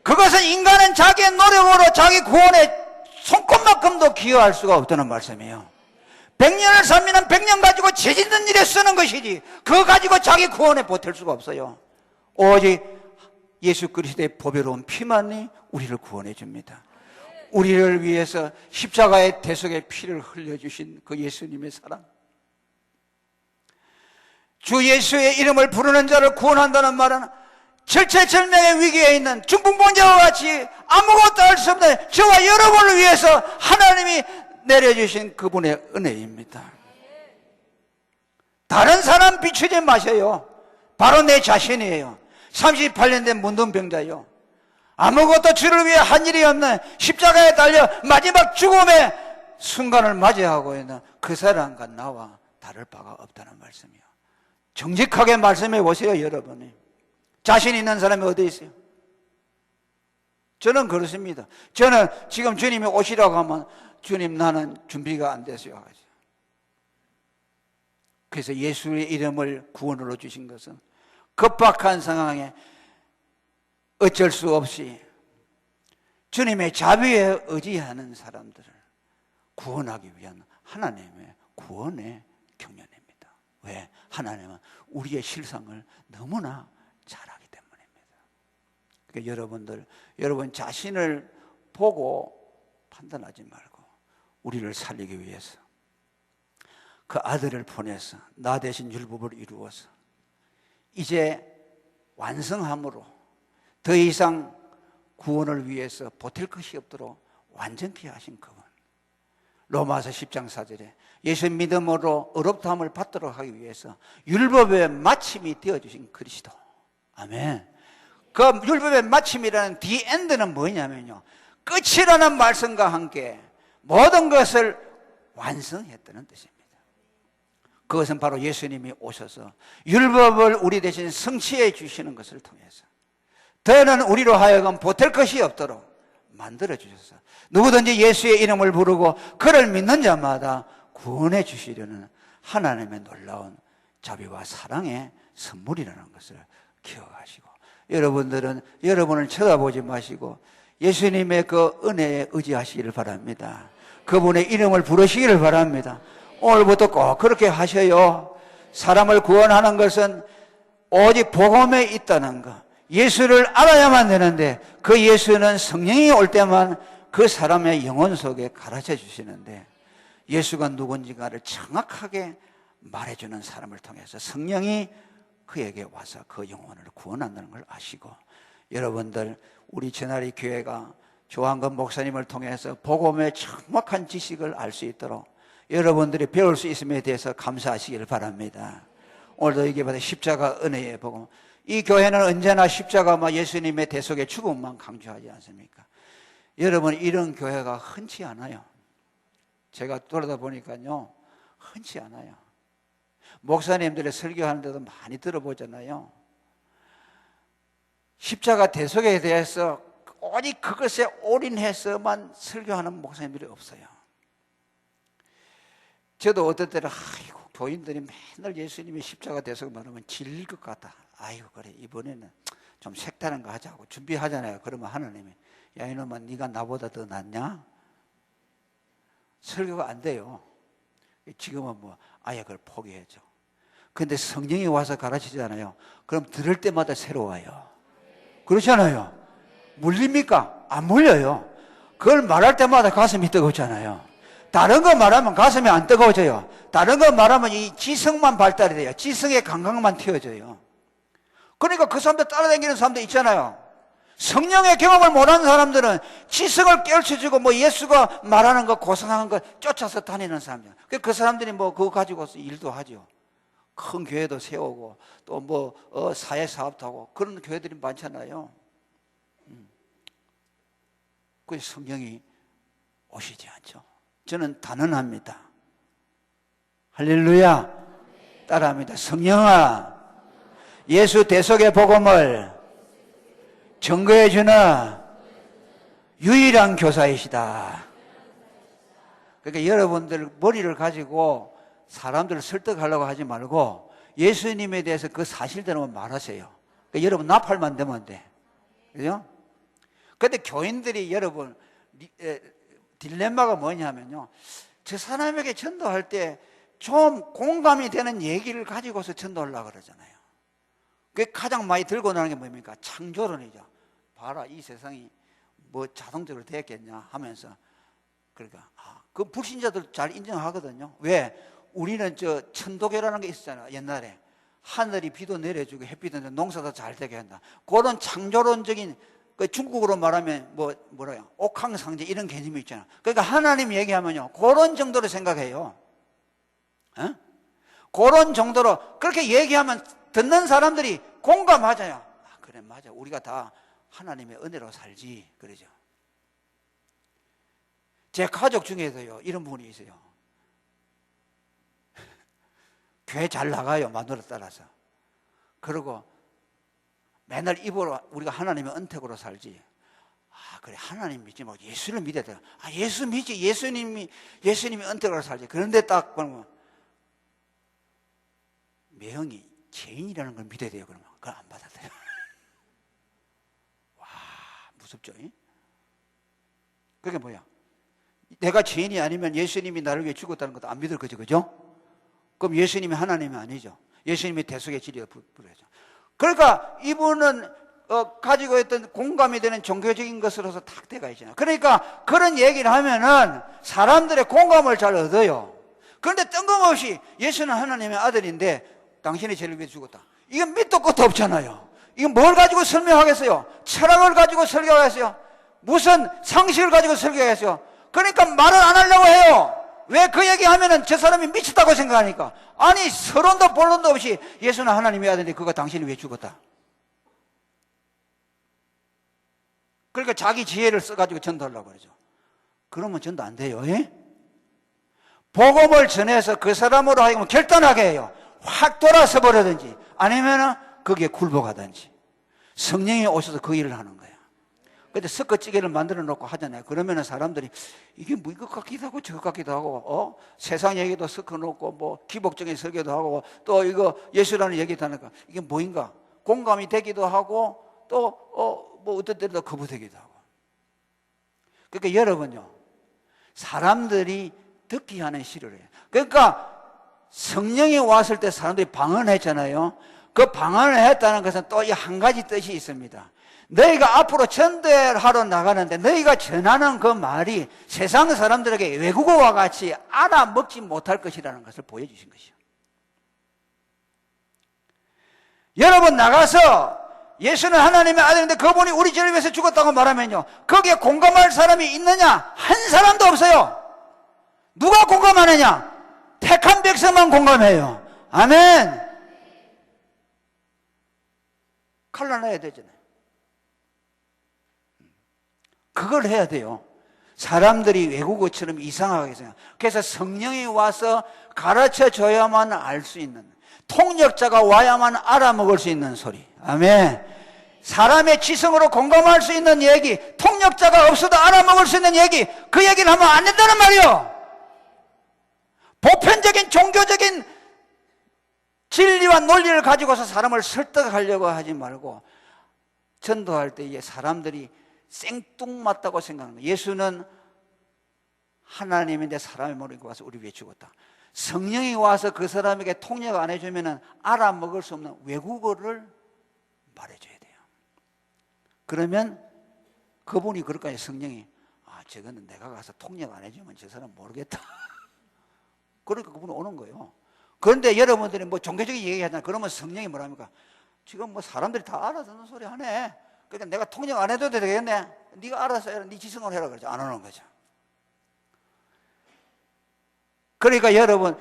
그것은 인간은 자기의 노력으로 자기 구원에 손꼽만큼도 기여할 수가 없다는 말씀이에요. 100년을 살면 100년 가지고 죄 짓는 일에 쓰는 것이지 그거 가지고 자기 구원에 보탤 수가 없어요. 오직 예수 그리스도의 보배로운 피만이 우리를 구원해 줍니다. 우리를 위해서 십자가의 대속의 피를 흘려주신 그 예수님의 사랑, 주 예수의 이름을 부르는 자를 구원한다는 말은 절체절명의 위기에 있는 중풍병자와 같이 아무것도 할 수 없는 저와 여러분을 위해서 하나님이 내려주신 그분의 은혜입니다. 다른 사람 비추지 마세요. 바로 내 자신이에요. 38년 된 문둥병자요. 아무것도 주를 위해 한 일이 없는 십자가에 달려 마지막 죽음의 순간을 맞이하고 있는 그 사람과 나와 다를 바가 없다는 말씀이요. 정직하게 말씀해 보세요, 여러분이. 자신 있는 사람이 어디 있어요? 저는 그렇습니다. 저는 지금 주님이 오시라고 하면 주님 나는 준비가 안 됐어요. 그래서 예수의 이름을 구원으로 주신 것은 급박한 상황에 어쩔 수 없이 주님의 자비에 의지하는 사람들을 구원하기 위한 하나님의 구원의 경륜입니다. 왜? 하나님은 우리의 실상을 너무나 잘 알기 때문입니다. 그러니까 여러분 자신을 보고 판단하지 말고 우리를 살리기 위해서 그 아들을 보내서 나 대신 율법을 이루어서 이제 완성함으로 더 이상 구원을 위해서 보탤 것이 없도록 완전케 하신 그분. 로마서 10장 4절에 예수 믿음으로 의롭다함을 받도록 하기 위해서 율법의 마침이 되어주신 그리스도. 아멘. 그 율법의 마침이라는 디엔드는 뭐냐면요, 끝이라는 말씀과 함께 모든 것을 완성했다는 뜻입니다. 그것은 바로 예수님이 오셔서 율법을 우리 대신 성취해 주시는 것을 통해서 더는 우리로 하여금 보탤 것이 없도록 만들어 주셔서 누구든지 예수의 이름을 부르고 그를 믿는 자마다 구원해 주시려는 하나님의 놀라운 자비와 사랑의 선물이라는 것을 기억하시고, 여러분을 쳐다보지 마시고 예수님의 그 은혜에 의지하시기를 바랍니다. 그분의 이름을 부르시기를 바랍니다. 오늘부터 꼭 그렇게 하셔요. 사람을 구원하는 것은 오직 복음에 있다는 것, 예수를 알아야만 되는데 그 예수는 성령이 올 때만 그 사람의 영혼 속에 가르쳐 주시는데, 예수가 누군지가를 정확하게 말해주는 사람을 통해서 성령이 그에게 와서 그 영혼을 구원한다는 걸 아시고, 여러분들 우리 제나리 교회가 조한근 목사님을 통해서 복음의 정확한 지식을 알 수 있도록 여러분들이 배울 수 있음에 대해서 감사하시기를 바랍니다. 오늘도 이게 바로 십자가 은혜의 복음. 이 교회는 언제나 십자가와 예수님의 대속의 죽음만 강조하지 않습니까? 여러분, 이런 교회가 흔치 않아요. 제가 돌아다 보니까요, 흔치 않아요. 목사님들의 설교하는 데도 많이 들어보잖아요. 십자가 대속에 대해서 오직 그것에 올인해서만 설교하는 목사님들이 없어요. 저도 어떤 때는 아이고, 교인들이 맨날 예수님이 십자가 대속 말하면 질릴 것 같다. 아이고, 그래, 이번에는 좀 색다른 거 하자고 준비하잖아요. 그러면 하나님이, 야, 이놈아, 네가 나보다 더 낫냐? 설교가 안 돼요. 지금은 뭐 아예 그걸 포기해줘. 근데 성령이 와서 가르치잖아요. 그럼 들을 때마다 새로워요. 그렇잖아요. 물립니까? 안 물려요. 그걸 말할 때마다 가슴이 뜨겁잖아요. 다른 거 말하면 가슴이 안 뜨거워져요. 다른 거 말하면 이 지성만 발달이 돼요. 지성의 감각만 튀어져요. 그러니까 그 사람들 따라다니는 사람들 있잖아요. 성령의 경험을 못하는 사람들은 지성을 깨우쳐주고 뭐 예수가 말하는 거, 고상한 거 쫓아서 다니는 사람들. 그 사람들이 뭐 그거 가지고서 일도 하죠. 큰 교회도 세우고 또 뭐 사회 사업도 하고 그런 교회들이 많잖아요. 그 성령이 오시지 않죠. 저는 단언합니다. 할렐루야. 따라합니다. 성령아, 예수 대속의 복음을 증거해 주는 유일한 교사이시다. 그러니까 여러분들 머리를 가지고 사람들을 설득하려고 하지 말고 예수님에 대해서 그 사실대로만 말하세요. 그러니까 여러분 나팔만 되면 돼. 그죠? 근데 교인들이 여러분 딜레마가 뭐냐면요, 저 사람에게 전도할 때 좀 공감이 되는 얘기를 가지고서 전도하려고 그러잖아요. 그게 가장 많이 들고 나는 게 뭡니까? 창조론이죠. 봐라, 이 세상이 뭐 자동적으로 됐겠냐 하면서. 그러니까 그 불신자들 잘 인정하거든요. 왜? 우리는 저 천도교라는 게 있었잖아요. 옛날에 하늘이 비도 내려주고 햇빛도 내려 농사도 잘 되게 한다. 그런 창조론적인, 그 중국어로 말하면 뭐라요? 옥황상제 이런 개념이 있잖아요. 그러니까 하나님 얘기하면요, 그런 정도로 생각해요. 그런 정도로 그렇게 얘기하면 듣는 사람들이 공감하잖아요. 그래, 맞아, 우리가 다 하나님의 은혜로 살지, 그러죠. 제 가족 중에서요, 이런 분이 있어요. 교회 잘 나가요, 마누라 따라서. 그리고 맨날 입으로 우리가 하나님의 은택으로 살지. 그래, 하나님 믿지 말고 예수를 믿어야 돼. 예수 믿지, 예수님이 은택으로 살지. 그런데 딱 보면 매형이 죄인이라는 걸 믿어야 돼요. 그러면 그걸 안 받아들여요. 와, 무섭죠? 그게 뭐야? 내가 죄인이 아니면 예수님이 나를 위해 죽었다는 것도 안 믿을 거죠, 그죠? 그럼 예수님이 하나님이 아니죠. 예수님이 대속의 진리가 부르죠. 그러니까 이분은 가지고 있던 공감이 되는 종교적인 것으로서 탁 돼가 있잖아요. 그러니까 그런 얘기를 하면은 사람들의 공감을 잘 얻어요. 그런데 뜬금없이 예수는 하나님의 아들인데 당신이 죄를 위해 죽었다. 이건 밑도 끝도 없잖아요. 이건 뭘 가지고 설명하겠어요? 철학을 가지고 설교하겠어요? 무슨 상식을 가지고 설교하겠어요? 그러니까 말을 안 하려고 해요. 왜 그 얘기하면은 저 사람이 미쳤다고 생각하니까. 아니 서론도 본론도 없이 예수는 하나님의 아들인데 그가 당신이 왜 죽었다? 그러니까 자기 지혜를 써가지고 전도하려고 그러죠. 그러면 전도 안 돼요. 예? 복음을 전해서 그 사람으로 하여금 결단하게 해요. 확 돌아서 버리든지 아니면은 거기에 굴복하든지. 성령이 오셔서 그 일을 하는 거예요. 근데 섞어찌개를 만들어 놓고 하잖아요. 그러면은 사람들이 이게 뭐 이것 같기도 하고 저것 같기도 하고, 세상 얘기도 섞어 놓고, 뭐, 기복적인 설교도 하고, 또 이거 예수라는 얘기도 하니까 이게 뭐인가? 공감이 되기도 하고, 또, 뭐 어떤 때도 거부되기도 하고. 그러니까 여러분요, 사람들이 듣기 하는 시를 해요. 그러니까 성령이 왔을 때 사람들이 방언했잖아요. 그 방언을 했다는 것은 또 이 한 가지 뜻이 있습니다. 너희가 앞으로 전도하러 나가는데 너희가 전하는 그 말이 세상 사람들에게 외국어와 같이 알아먹지 못할 것이라는 것을 보여주신 것이요. 여러분 나가서 예수는 하나님의 아들인데 그분이 우리 죄를 위해서 죽었다고 말하면요, 거기에 공감할 사람이 있느냐? 한 사람도 없어요. 누가 공감하느냐? 택한 백성만 공감해요. 아멘. 칼라내야 되잖아요. 그걸 해야 돼요. 사람들이 외국어처럼 이상하게 생각. 그래서 성령이 와서 가르쳐 줘야만 알 수 있는, 통역자가 와야만 알아먹을 수 있는 소리. 아멘. 사람의 지성으로 공감할 수 있는 얘기, 통역자가 없어도 알아먹을 수 있는 얘기, 그 얘기를 하면 안 된다는 말이요. 보편적인 종교적인 진리와 논리를 가지고서 사람을 설득하려고 하지 말고, 전도할 때 사람들이 생뚱맞다고 생각하는 거예요. 예수는 하나님인데 사람의 몸을 입고 와서 우리 위해 죽었다. 성령이 와서 그 사람에게 통역 안 해주면 알아먹을 수 없는 외국어를 말해줘야 돼요. 그러면 그분이 그럴까요? 성령이, 저거는 내가 가서 통역 안 해주면 저 사람 모르겠다. 그러니까 그분이 오는 거예요. 그런데 여러분들이 뭐 종교적인 얘기 하잖아요. 그러면 성령이 뭐랍니까? 지금 뭐 사람들이 다 알아듣는 소리 하네. 그러니까 내가 통역 안 해도 되겠네. 네가 알아서 해라. 네 지성으로 해라. 그러죠. 안 하는 거죠. 그러니까 여러분,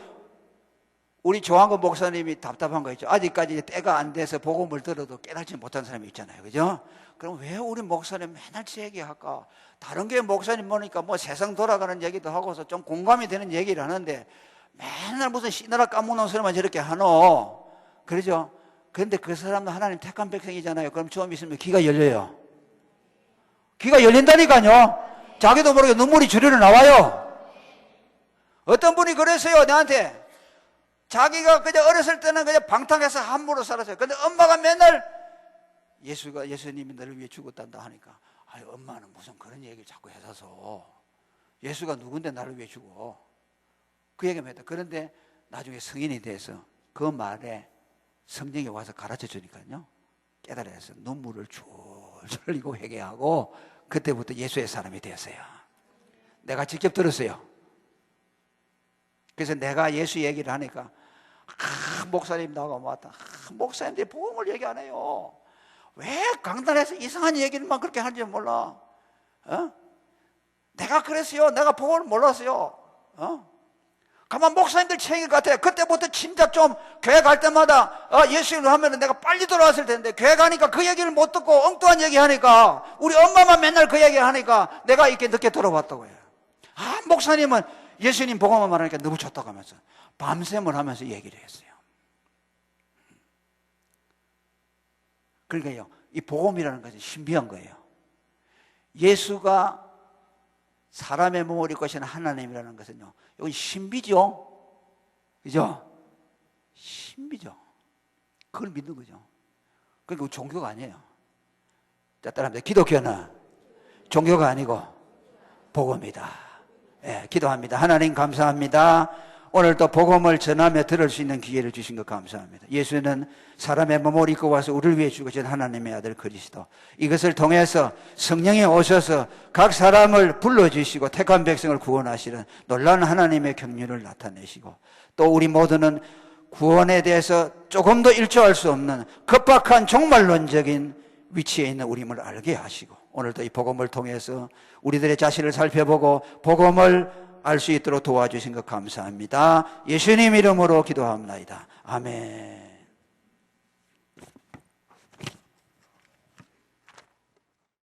우리 조항근 목사님이 답답한 거 있죠. 아직까지 때가 안 돼서 복음을 들어도 깨닫지 못한 사람이 있잖아요. 그죠? 그럼 왜 우리 목사님 맨날 제 얘기할까? 다른 교회 목사님 보니까 뭐 세상 돌아가는 얘기도 하고서 좀 공감이 되는 얘기를 하는데 맨날 무슨 씨나라 까먹는 소리만 저렇게 하노. 그러죠? 그런데 그 사람도 하나님 택한 백성이잖아요. 그럼 처음 있으면 귀가 열려요. 귀가 열린다니까요. 자기도 모르게 눈물이 주르르 나와요. 어떤 분이 그랬어요, 나한테. 자기가 그냥 어렸을 때는 그냥 방탕해서 함부로 살았어요. 근데 엄마가 맨날 예수님이 너를 위해 죽었단다 하니까, 엄마는 무슨 그런 얘기를 자꾸 해서 예수가 누군데 나를 위해 죽어. 그 얘기만 했다. 그런데 나중에 성인이 돼서 그 말에 성령이 와서 가르쳐 주니까요, 깨달아서 눈물을 줄줄 흘리고 회개하고 그때부터 예수의 사람이 되었어요. 내가 직접 들었어요. 그래서 내가 예수 얘기를 하니까 목사님 나가 왔다. 목사님들이 복음을 얘기 안 해요. 왜 강단에서 이상한 얘기를만 그렇게 하는지 몰라. 내가 그랬어요. 내가 복음을 몰랐어요. 가만 목사님들 책임 같아요. 그때부터 진짜 좀 교회 갈 때마다 예수를 하면 내가 빨리 돌아왔을 텐데, 교회 가니까 그 얘기를 못 듣고 엉뚱한 얘기 하니까, 우리 엄마만 맨날 그 얘기 하니까 내가 이렇게 늦게 돌아왔다고 해요. 목사님은 예수님 복음만 말하니까 너무 좋다고 하면서 밤샘을 하면서 얘기를 했어요. 그러니까요, 이 복음이라는 것은 신비한 거예요. 예수가 사람의 몸을 입고 오신 하나님이라는 것은요, 이건 신비죠. 그죠? 신비죠. 그걸 믿는 거죠. 그러니까 종교가 아니에요. 자, 따라합니다. 기독교는 종교가 아니고 복음이다. 예, 기도합니다. 하나님 감사합니다. 오늘 또 복음을 전하며 들을 수 있는 기회를 주신 것 감사합니다. 예수는 사람의 몸을 입고 와서 우리를 위해 죽으신 하나님의 아들 그리스도, 이것을 통해서 성령이 오셔서 각 사람을 불러주시고 택한 백성을 구원하시는 놀라운 하나님의 경륜을 나타내시고, 또 우리 모두는 구원에 대해서 조금도 일조할 수 없는 급박한 종말론적인 위치에 있는 우리임을 알게 하시고, 오늘도 이 복음을 통해서 우리들의 자신을 살펴보고 복음을 알 수 있도록 도와주신 것 감사합니다. 예수님 이름으로 기도합니다. 아멘.